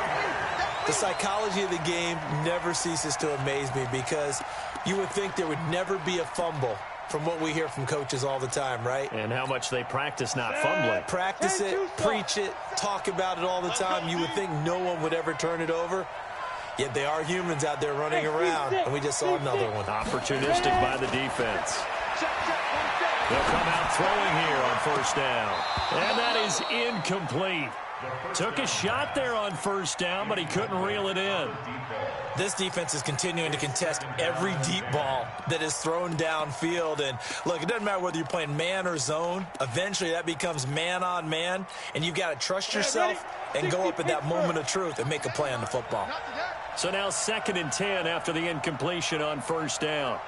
[SPEAKER 4] The psychology of the game never ceases to amaze me because you would think there would never be a fumble from what we hear from coaches all the time, right?
[SPEAKER 2] And how much they practice not fumbling.
[SPEAKER 4] Practice it, preach it, talk about it all the time. You would think no one would ever turn it over. Yet they are humans out there running around, and we just saw another one.
[SPEAKER 2] Opportunistic by the defense. They'll come out throwing here on first down. And that is incomplete. Took a shot there on first down, but he couldn't reel it in.
[SPEAKER 4] This defense is continuing to contest every deep ball that is thrown downfield. And, look, it doesn't matter whether you're playing man or zone. Eventually, that becomes man on man, and you've got to trust yourself and go up at that moment of truth and make a play on the football.
[SPEAKER 2] So now 2nd and 10 after the incompletion on first down.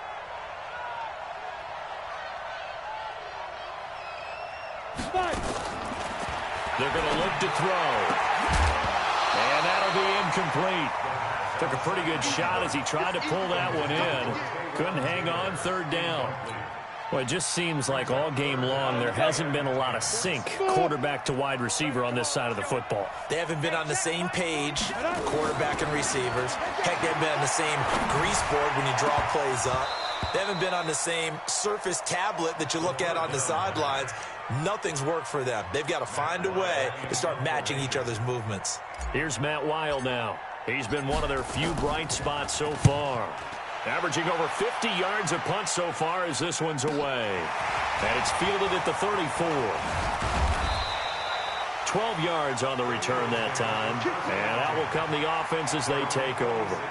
[SPEAKER 2] They're going to look to throw. And that'll be incomplete. Took a pretty good shot as he tried to pull that one in. Couldn't hang on 3rd down. Well, it just seems like all game long there hasn't been a lot of sync quarterback to wide receiver on this side of the football.
[SPEAKER 4] They haven't been on the same page, quarterback and receivers. Heck, they haven't been on the same grease board when you draw plays up. They haven't been on the same Surface tablet that you look at on the sidelines. Nothing's worked for them. They've got to find a way to start matching each other's movements.
[SPEAKER 2] Here's Matt Weil now. He's been one of their few bright spots so far. Averaging over 50 yards a punt so far as this one's away. And it's fielded at the 34. 12 yards on the return that time. And out will come the offense as they take over.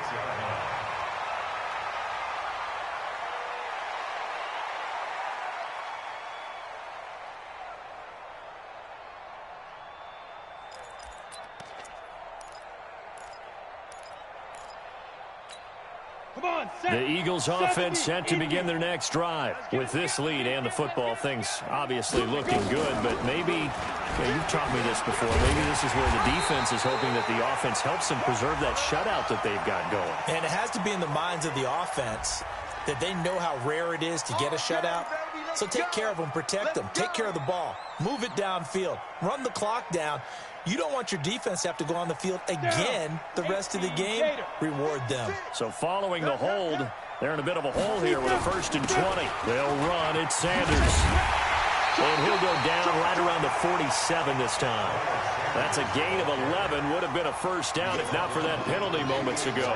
[SPEAKER 2] The Eagles offense set to begin their next drive. With this lead and the football, things obviously looking good, but maybe, you've taught me this before, maybe this is where the defense is hoping that the offense helps them preserve that shutout that they've got going.
[SPEAKER 4] And it has to be in the minds of the offense that they know how rare it is to get a shutout. So take care of them, protect them, take care of the ball, move it downfield, run the clock down. You don't want your defense to have to go on the field again the rest of the game. Reward them.
[SPEAKER 2] So following the hold, they're in a bit of a hole here with a 1st and 20. They'll run. It's Sanders. And he'll go down right around the 47 this time. That's a gain of 11. Would have been a first down if not for that penalty moments ago.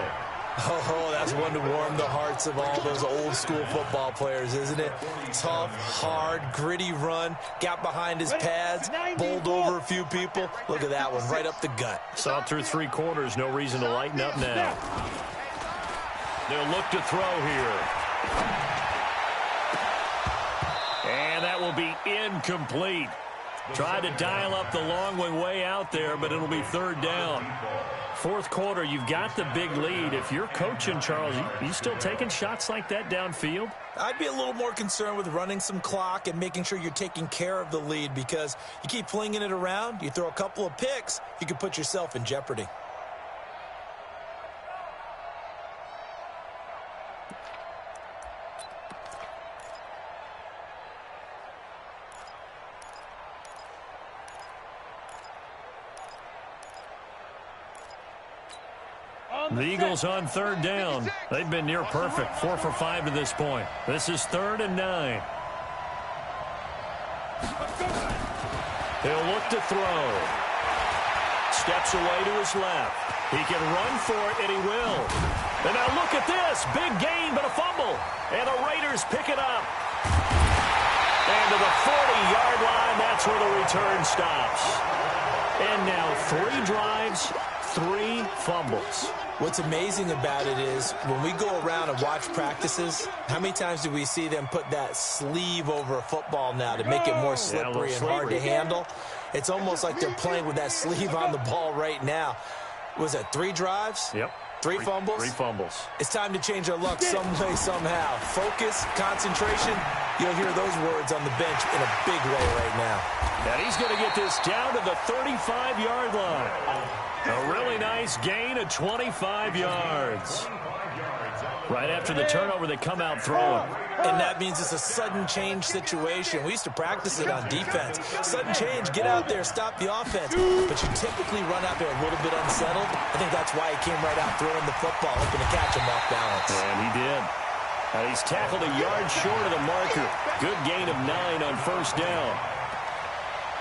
[SPEAKER 4] Oh, that's one to warm the hearts of all those old school football players, isn't it? Tough, hard, gritty run, got behind his pads, bowled over a few people. Look at that one, right up the gut.
[SPEAKER 2] Saw it through 3 quarters, no reason to lighten up now. They'll look to throw here. And that will be incomplete. Tried to dial up the long one way out there, but it'll be 3rd down. 4th quarter, you've got the big lead. If you're coaching, Charles, you still taking shots like that downfield?
[SPEAKER 4] I'd be a little more concerned with running some clock and making sure you're taking care of the lead, because you keep flinging it around, you throw a couple of picks, you can put yourself in jeopardy.
[SPEAKER 2] The Eagles on 3rd down. They've been near perfect, 4 for 5 to this point. This is 3rd and 9. He'll look to throw. Steps away to his left. He can run for it, and he will. And now look at this. Big gain, but a fumble. And the Raiders pick it up. And to the 40-yard line, that's where the return stops. And now 3 drives, 3 fumbles.
[SPEAKER 4] What's amazing about it is when we go around and watch practices, how many times do we see them put that sleeve over a football now to make it more slippery and hard to handle? It's almost like they're playing with that sleeve on the ball right now. Was that 3 drives?
[SPEAKER 2] Yep.
[SPEAKER 4] 3 fumbles?
[SPEAKER 2] 3 fumbles.
[SPEAKER 4] It's time to change our luck some way, somehow. Focus, concentration, you'll hear those words on the bench in a big way right now.
[SPEAKER 2] And he's going to get this down to the 35-yard line. A really nice gain of 25 yards. Right after the turnover, they come out throwing.
[SPEAKER 4] And that means it's a sudden change situation. We used to practice it on defense. Sudden change, get out there, stop the offense. But you typically run out there a little bit unsettled. I think that's why he came right out throwing the football, hoping to catch him off balance.
[SPEAKER 2] And he did. And he's tackled a yard short of the marker. Good gain of 9 on first down.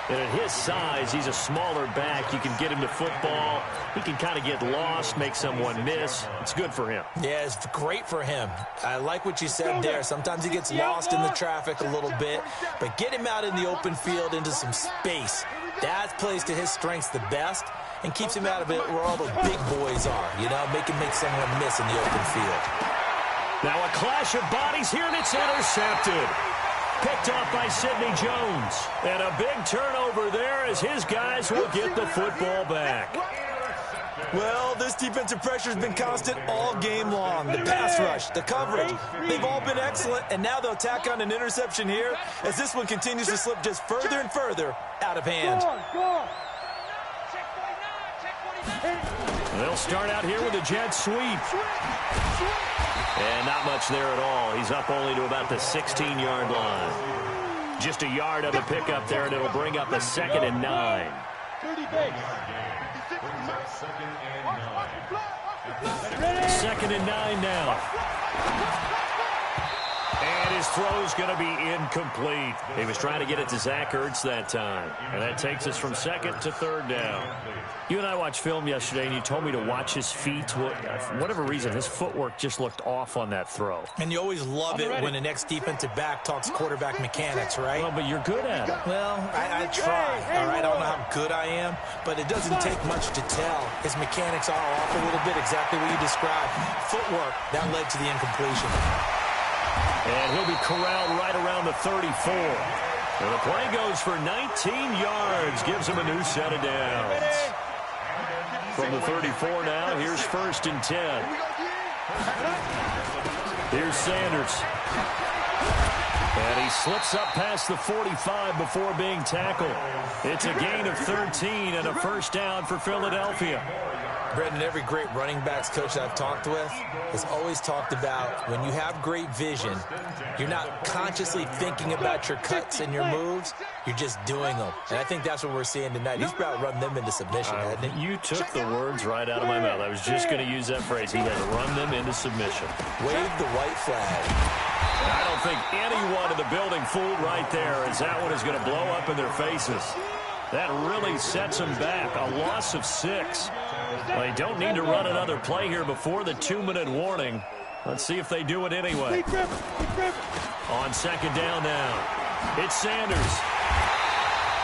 [SPEAKER 2] And at his size, he's a smaller back. You can get him to football. He can kind of get lost, make someone miss. It's good for him.
[SPEAKER 4] Yeah, it's great for him. I like what you said there. Sometimes he gets lost in the traffic a little bit, but get him out in the open field into some space. That plays to his strengths the best and keeps him out of it where all the big boys are, you know, make someone miss in the open field.
[SPEAKER 2] Now a clash of bodies here, and it's intercepted. Picked off by Sidney Jones. And a big turnover there as his guys will get the football back.
[SPEAKER 4] Well, this defensive pressure has been constant all game long. The pass rush, the coverage, they've all been excellent, and now they'll tack on an interception here as this one continues to slip just further and further out of hand.
[SPEAKER 2] They'll start out here with a jet sweep. And not much there at all. He's up only to about the 16-yard line. Just a yard on the pickup there, and it'll bring up a 2nd and 9. 2nd and 9 now. And his throw's going to be incomplete. He was trying to get it to Zach Ertz that time. And that takes us from 2nd to 3rd down. You and I watched film yesterday, and you told me to watch his feet. For whatever reason, his footwork just looked off on that throw.
[SPEAKER 4] And you always love it when an ex-defensive back talks quarterback mechanics, right?
[SPEAKER 2] Well, but you're good at it.
[SPEAKER 4] Well, I try, all right? I don't know how good I am, but it doesn't take much to tell. His mechanics are off a little bit, exactly what you described. Footwork, that led to the incompletion.
[SPEAKER 2] And he'll be corralled right around the 34. And the play goes for 19 yards. Gives him a new set of downs. From the 34 now, here's 1st and 10. Here's Sanders. And he slips up past the 45 before being tackled. It's a gain of 13 and a 1st down for Philadelphia.
[SPEAKER 4] Brendan, every great running backs coach I've talked with has always talked about when you have great vision, you're not consciously thinking about your cuts and your moves, you're just doing them. And I think that's what we're seeing tonight. He's about to run them into submission, hasn't he?
[SPEAKER 2] You took the words right out of my mouth. I was just going to use that phrase. He has run them into submission.
[SPEAKER 4] Wave the white flag.
[SPEAKER 2] I don't think anyone in the building fooled right there, as that one is going to blow up in their faces. That really sets them back. A loss of 6. Well, they don't need to run another play here before the 2-minute warning. Let's see if they do it anyway. On 2nd down now, it's Sanders.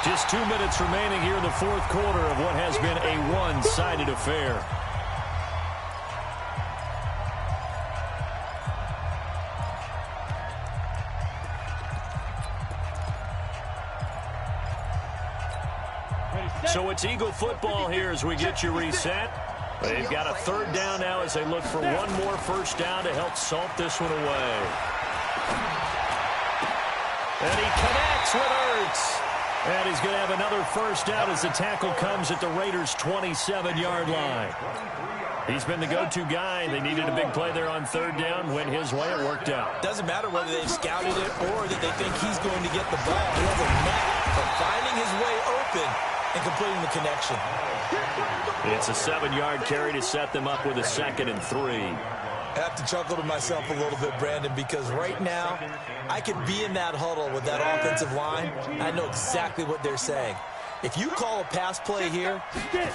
[SPEAKER 2] Just 2 minutes remaining here in the 4th quarter of what has been a one-sided affair. So it's Eagle football here as we get you reset. They've got a 3rd down now as they look for one more 1st down to help salt this one away. And he connects with Ertz. And he's going to have another 1st down as the tackle comes at the Raiders' 27-yard line. He's been the go-to guy. They needed a big play there on 3rd down. Went his way. It worked out.
[SPEAKER 4] Doesn't matter whether they've scouted it or that they think he's going to get the ball. He has a knack for finding his way open and completing the connection.
[SPEAKER 2] It's a 7-yard carry to set them up with a 2nd and 3.
[SPEAKER 4] I have to chuckle to myself a little bit, Brandon, because right now I could be in that huddle with that offensive line. I know exactly what they're saying. If you call a pass play here,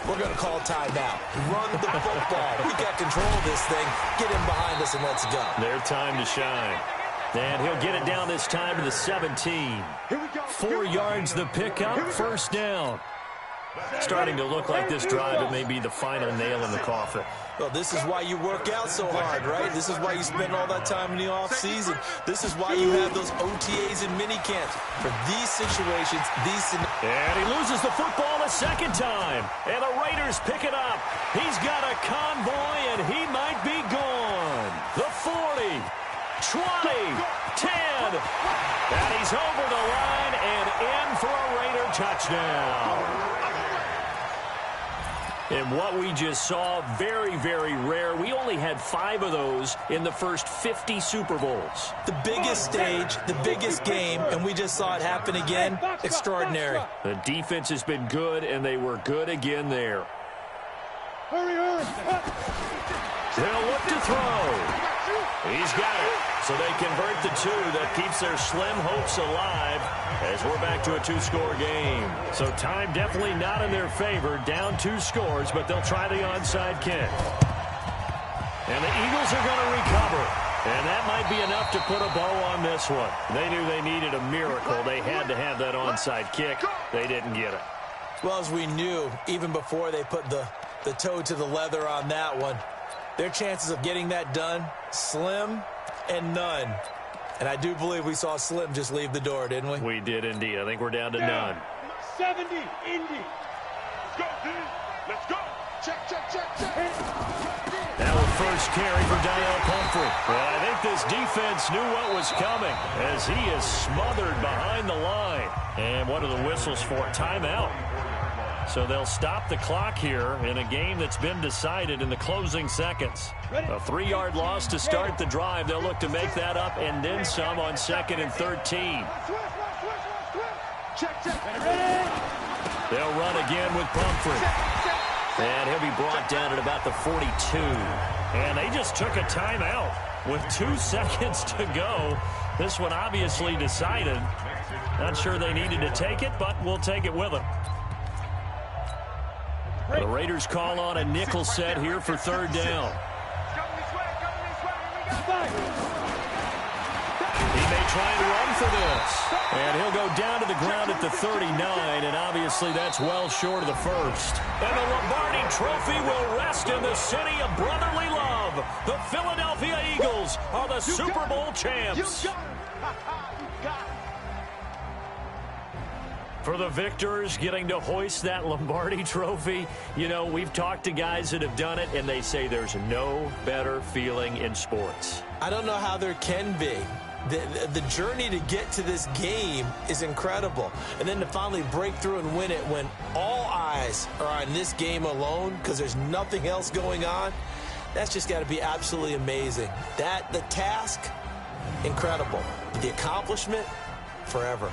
[SPEAKER 4] we're going to call timeout. Run the football. We got control of this thing. Get him behind us and let's go.
[SPEAKER 2] Their time to shine. And he'll get it down this time to the 17. 4 yards the pickup, 1st down. Starting to look like this drive, it may be the final nail in the coffin.
[SPEAKER 4] Well, this is why you work out so hard, right? This is why you spend all that time in the offseason. This is why you have those OTAs and mini camps. For these situations,
[SPEAKER 2] And he loses the football a 2nd time. And the Raiders pick it up. He's got a convoy, and he might be gone. The 40, 20, 10. And he's over the line and in for a Raider touchdown. And what we just saw, very, very rare. We only had 5 of those in the first 50 Super Bowls.
[SPEAKER 4] The biggest stage, the biggest game, and we just saw it happen again. Extraordinary.
[SPEAKER 2] The defense has been good, and they were good again there.
[SPEAKER 3] Hurry, hurry.
[SPEAKER 2] They'll look to throw. He's got it. So they convert the 2. That keeps their slim hopes alive as we're back to a 2-score game. So time definitely not in their favor. Down 2 scores, but they'll try the onside kick. And the Eagles are going to recover. And that might be enough to put a bow on this one. They knew they needed a miracle. They had to have that onside kick. They didn't get it.
[SPEAKER 4] Well, as we knew, even before they put the toe to the leather on that one, their chances of getting that done, slim and none. And I do believe we saw Slim just leave the door, didn't we?
[SPEAKER 2] We did indeed. I think we're down to none.
[SPEAKER 3] 70, Indy. Let's go, dude. Let's go.
[SPEAKER 6] Check, check, check, check.
[SPEAKER 2] Now a first carry for Donnell Pumphrey. Well, I think this defense knew what was coming as he is smothered behind the line. And what are the whistles for? Timeout. So they'll stop the clock here in a game that's been decided in the closing seconds. A 3-yard loss to start the drive. They'll look to make that up and then some on 2nd and 13.
[SPEAKER 6] Check, check.
[SPEAKER 2] They'll run again with Pumphrey. And he'll be brought down at about the 42. And they just took a timeout with 2 seconds to go. This one obviously decided. Not sure they needed to take it, but we'll take it with them. The Raiders call on a nickel set here for 3rd down. He may try and run for this. And he'll go down to the ground at the 39, and obviously that's well short of the first. And the Lombardi Trophy will rest in the city of brotherly love. The Philadelphia Eagles are the Super Bowl champs. For the victors, getting to hoist that Lombardi Trophy, you know, we've talked to guys that have done it, and they say there's no better feeling in sports.
[SPEAKER 4] I don't know how there can be. The journey to get to this game is incredible. And then to finally break through and win it when all eyes are on this game alone because there's nothing else going on, that's just got to be absolutely amazing. The task, incredible. The accomplishment, forever.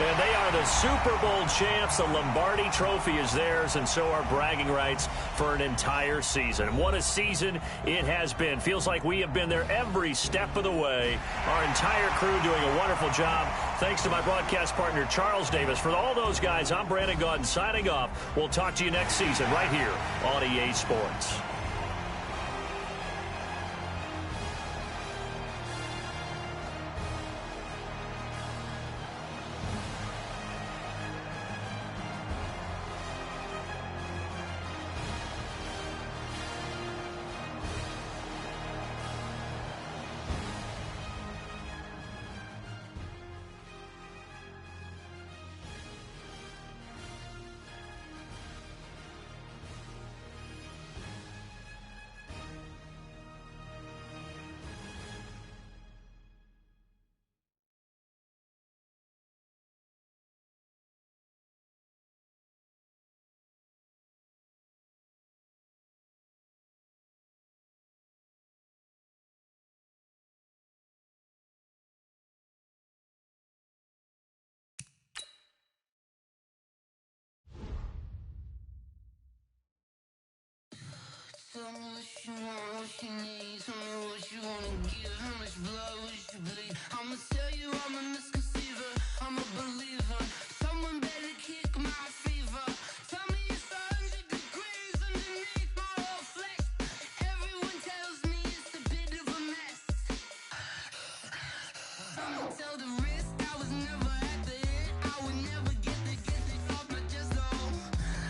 [SPEAKER 2] And they are the Super Bowl champs. The Lombardi Trophy is theirs, and so are bragging rights for an entire season. And what a season it has been. Feels like we have been there every step of the way. Our entire crew doing a wonderful job. Thanks to my broadcast partner, Charles Davis. For all those guys, I'm Brandon Gaudin signing off. We'll talk to you next season right here on EA Sports.
[SPEAKER 7] Tell me what you want, what you need. Tell me what you wanna give. How much blood would you bleed? I'ma tell you I'm a misconceiver. I'm a believer. Someone better kick my fever. Tell me it's 100 degrees underneath my whole flesh. Everyone tells me it's a bit of a mess. I'ma tell the risk I was never at the end. I would never get the gift it off my chest though.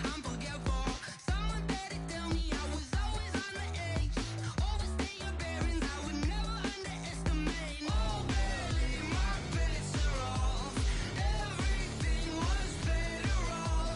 [SPEAKER 7] I'm forgetful. Someone better tell me I was always on the edge. Overstay your bearings, I would never underestimate. Oh baby, my bets are off. Everything was better off.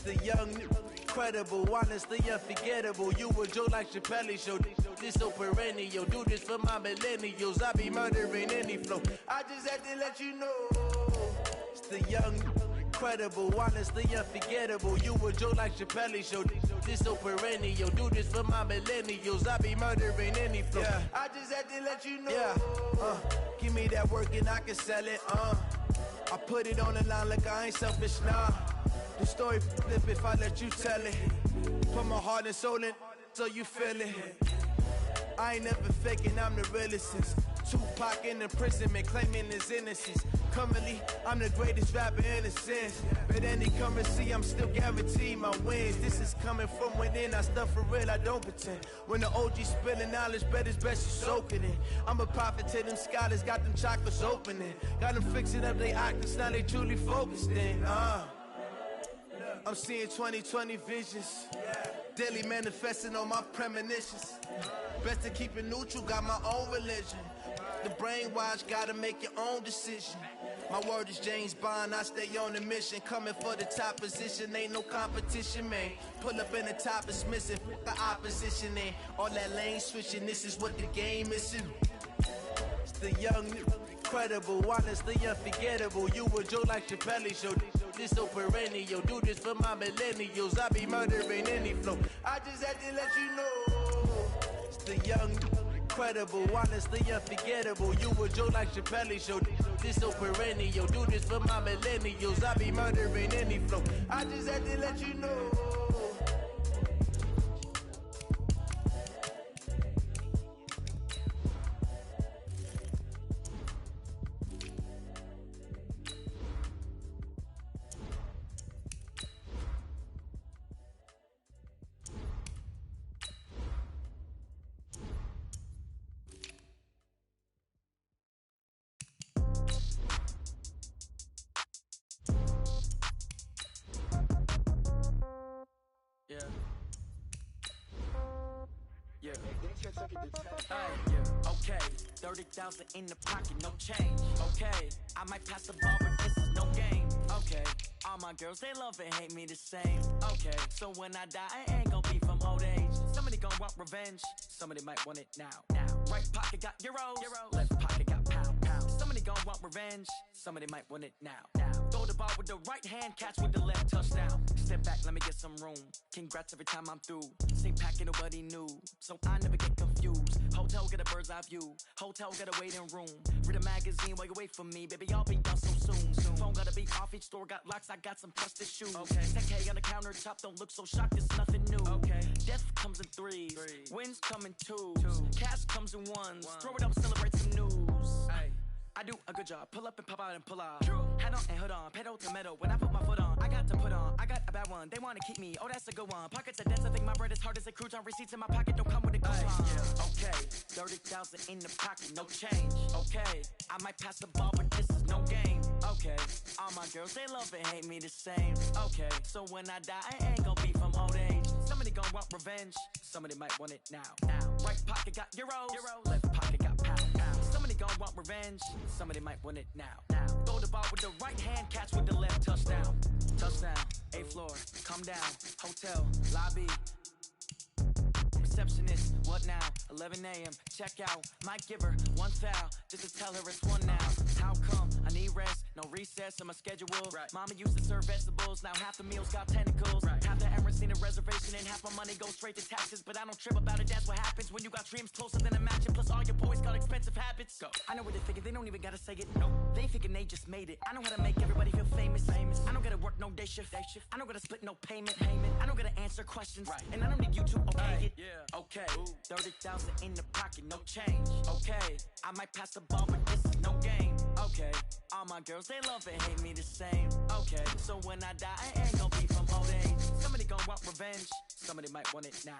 [SPEAKER 8] The young, incredible, honestly unforgettable. You a joke like Chappelle Show. This so perennial. Do this for my millennials. I be murdering any flow. I just had to let you know. It's the young, incredible, honestly unforgettable. You a joke like Chappelle Show. This so perennial. Do this for my millennials. I be murdering any flow. Yeah. I just had to let you know. Yeah. Give me that work and I can sell it. I put it on the line like I ain't selfish, nah. The story flip if I let you tell it. Put my heart and soul in so you feel it. I ain't never faking, I'm the realest since Tupac in imprisonment, claiming his innocence. Currently, I'm the greatest rapper in a sense. But any currency, I'm still guaranteed my wins. This is coming from within, I stuff for real, I don't pretend. When the OG spilling knowledge, bet it's best you soak it in. I'm a prophet to them scholars, got them chakras opening. Got them fixing up they octaves, now they truly focused in. I'm seeing 2020 visions. Daily manifesting on my premonitions. Best to keep it neutral, got my own religion. The brainwash, gotta make your own decision. My word is James Bond, I stay on a mission. Coming for the top position, ain't no competition, man. Pull up in the top is missing, the opposition ain't. All that lane switching, this is what the game is. It's the young, incredible, honestly unforgettable. You a joke like Chappelle Show. This so perennial. Do this for my millennials. I be murdering any flow. I just had to let you know. It's the young, incredible, honestly unforgettable. You a joke like Chappelle Show. This so perennial. Do this for my millennials. I be murdering any flow. I just had to let you know.
[SPEAKER 9] Okay, 30,000 in the pocket, no change. Okay, I might pass the ball, but this is no game. Okay, all my girls, they love and hate me the same. Okay, so when I die, I ain't gon' be from old age. Somebody gon' want revenge, somebody might want it now. Right pocket got euros, left pocket got pound. Somebody gon' want revenge, somebody might want it now. Throw the ball with the right hand, catch with the left, touchdown. Step back, let me get some room. Congrats every time I'm through. Same packet, nobody knew, so I never get confused. Hotel get a bird's eye view, hotel got a waiting room. Read a magazine while you wait for me, baby, I'll be done so soon. Phone gotta be off, each store got locks, I got some trusted shoes. 10K on the countertop, don't look so shocked, it's nothing new. Death comes in threes, wins come in twos, cash comes in ones. Throw it up, celebrate some news. I do a good job, pull up and pop out and pull out. Head on and hood on, pedal to metal. When I put my foot on, I got to put on. I got a bad one, they wanna keep me, oh that's a good one. Pockets are dense, I think my bread is hard as a crouton. Receipts in my pocket don't come with a coupon. Okay, 30,000 in the pocket, no change. Okay, I might pass the ball, but this is no game. Okay, all my girls, they love and hate me the same. Okay, so when I die, I ain't gon' be from old age. Somebody gon' want revenge, somebody might want it now. Right pocket got euros, left pocket got pound. Somebody gon' want revenge, somebody might want it now. Throw the ball with the right hand, catch with the left, touchdown. Touchdown, 8th floor, come down, hotel, lobby. Receptionist, what now? 11 a.m. Check out. Might give her one foul just to tell her it's one now. How come? I need rest, no recess on my schedule. Mama used to serve vegetables, now half the meals got tentacles. Half the errands need a reservation and half my money goes straight to taxes. But I don't trip about it, that's what happens when you got dreams closer than a match. Plus all your boys got expensive habits. Go. I know what they're thinking, they don't even gotta say it. No, they thinking they just made it. I know how to make everybody feel famous. I don't gotta work no day shift. I don't gotta split no payment. I don't gotta answer questions. And I don't need you to okay it. Okay, 30,000 in the pocket, no change. Okay, I might pass the ball, but this is no game. Okay, all my girls, they love and hate me the same. Okay, so when I die, I ain't gon' be from old age. Somebody gon' want revenge, somebody might want it now.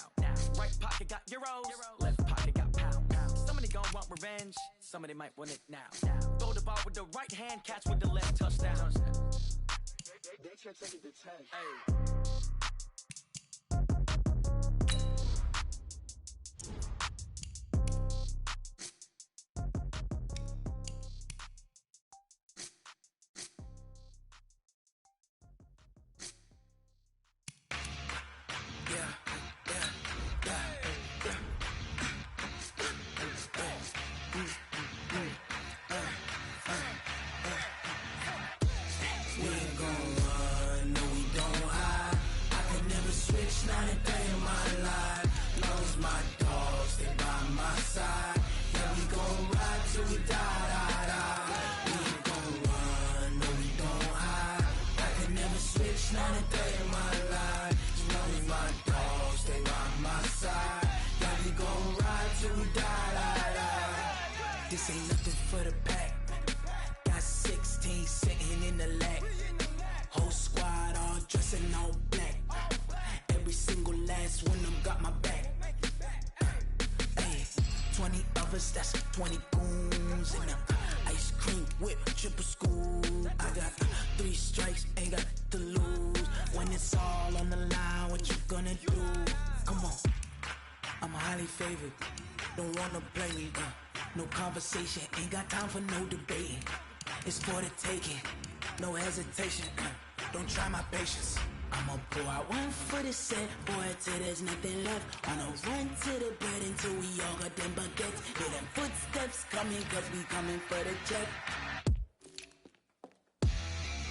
[SPEAKER 9] Right pocket got euros, left pocket got pound. Somebody gon' want revenge, somebody might want it now. Throw the ball with the right hand, catch with the left, touchdown.
[SPEAKER 6] They can't take it to 10.
[SPEAKER 10] This ain't nothing for the pack. Got 16 sitting in the lag. Whole squad all dressing all black. Every single last one of them got my back. Hey, 20 of us, that's 20 goons in them. Ice cream whip, triple school. I got 3 strikes, ain't got to lose. When it's all on the line, what you gonna do? Come on, I'm highly favored. Don't wanna play me, no conversation, ain't got time for no debating. It's for the taking, no hesitation. Don't try my patience. I'ma pour out one for the set, boy, till there's nothing left. On a run to the bread until we all got them baguettes. Hear them footsteps coming, cause we coming for the check.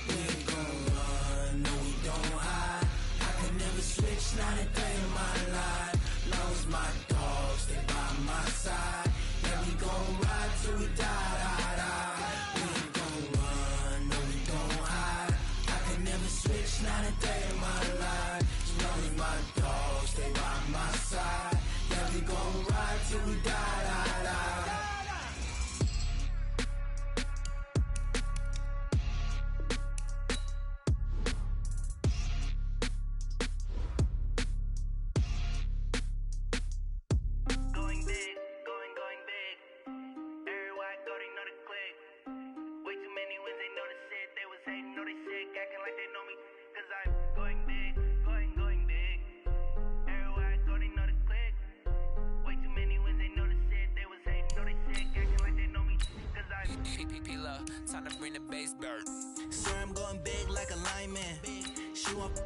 [SPEAKER 10] We ain't gon' run, no we don't hide. I can never switch, not a day in my life. Lost my dogs, they by my side. Yeah, we gon' ride till we die, die, die. We ain't gon' run, no we don't hide. I can never switch, not a day in my life. As long as my dogs, they by my side. Yeah, we gon' ride till we die, die, die.
[SPEAKER 9] Going big, going big. Everywhere I go, they know the click. Way too many wins, they know the shit. They was hating, know they sick, acting like they know me. Cause I'm going big, going big. Everywhere I go, they know the click. Way too many wins, they know the shit. They was hating, know they sick, acting like they know me. Cause I'm PPP love, time to bring the bass bird.
[SPEAKER 10] Sir, I'm going big like a lineman. She want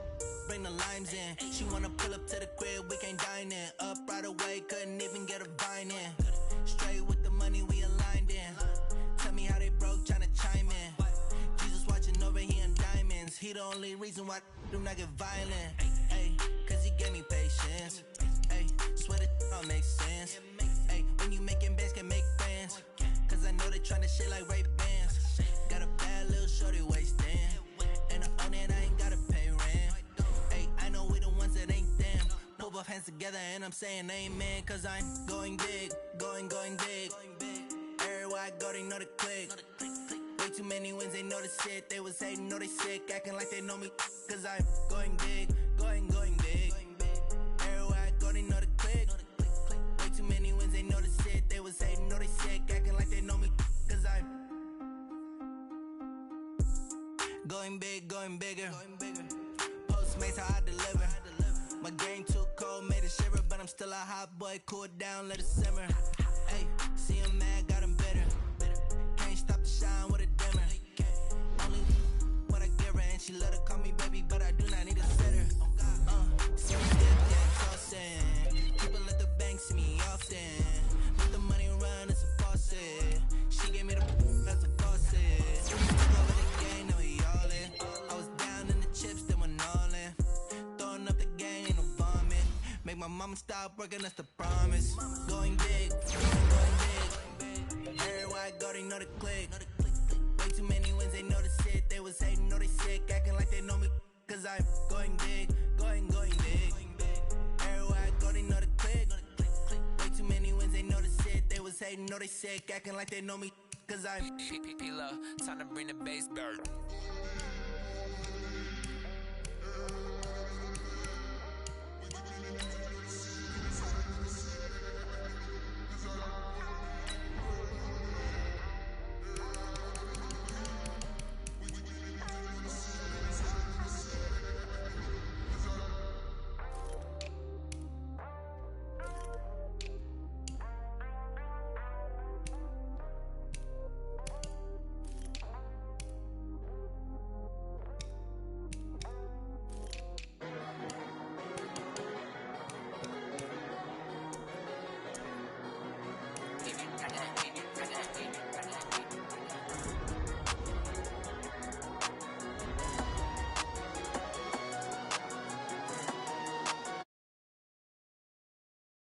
[SPEAKER 10] bring the limes in. She wanna pull up to the crib, we can't dine in. Up right away, couldn't even get a vine in. Straight with the money, we aligned in. Tell me how they broke, tryna chime in. Jesus watching over here in diamonds. He the only reason why do not get violent. Ay, cause he gave me patience. Ay, swear that all makes sense. Ay, when you making bands, can make friends. Cause I know they tryna shit like Ray Bans. Got a bad little shorty wasting. And I own it, I ain't gotta pay rent. Ay, I know we the ones that ain't them. Pull both hands together and I'm saying amen. Cause I'm going big, going big. Everywhere I go, they know the click. Way too many wins, they know the shit. They was hating, know they sick, acting like they know me. Cause I'm going big, going big. Everywhere I go, they know the click. Way too many wins, they know the shit. They was hating, know they sick, acting like they know me. Cause I'm going big, going bigger. Postmates, how I deliver. My game too cold, made it shiver. But I'm still a hot boy, cool down, let it simmer. Hey, see him mad, got him bitter. Can't stop the shine with a dimmer. Only what I give her, and she let her call me baby, but I do not need a sitter. See me dip, yeah, tossing. People at the bank see me often. Let the money run, it's a faucet. She gave me the that's a faucet. Took over the game, now we all in. I was down in the chips, then went all in. Throwing up the game, no vomit. Make my mama stop working, that's the promise. Going big, going big. Everywhere I go, they know the click. Way too many wins, they know the shit. They was hating, know they sick, acting like they know me. Cause I'm going big, going big. Everywhere I go, they know the click. Way too many wins, they know the shit. They was hating, know they sick, acting like they know me. Cause I'm
[SPEAKER 9] PPP love, time to bring the bass bird.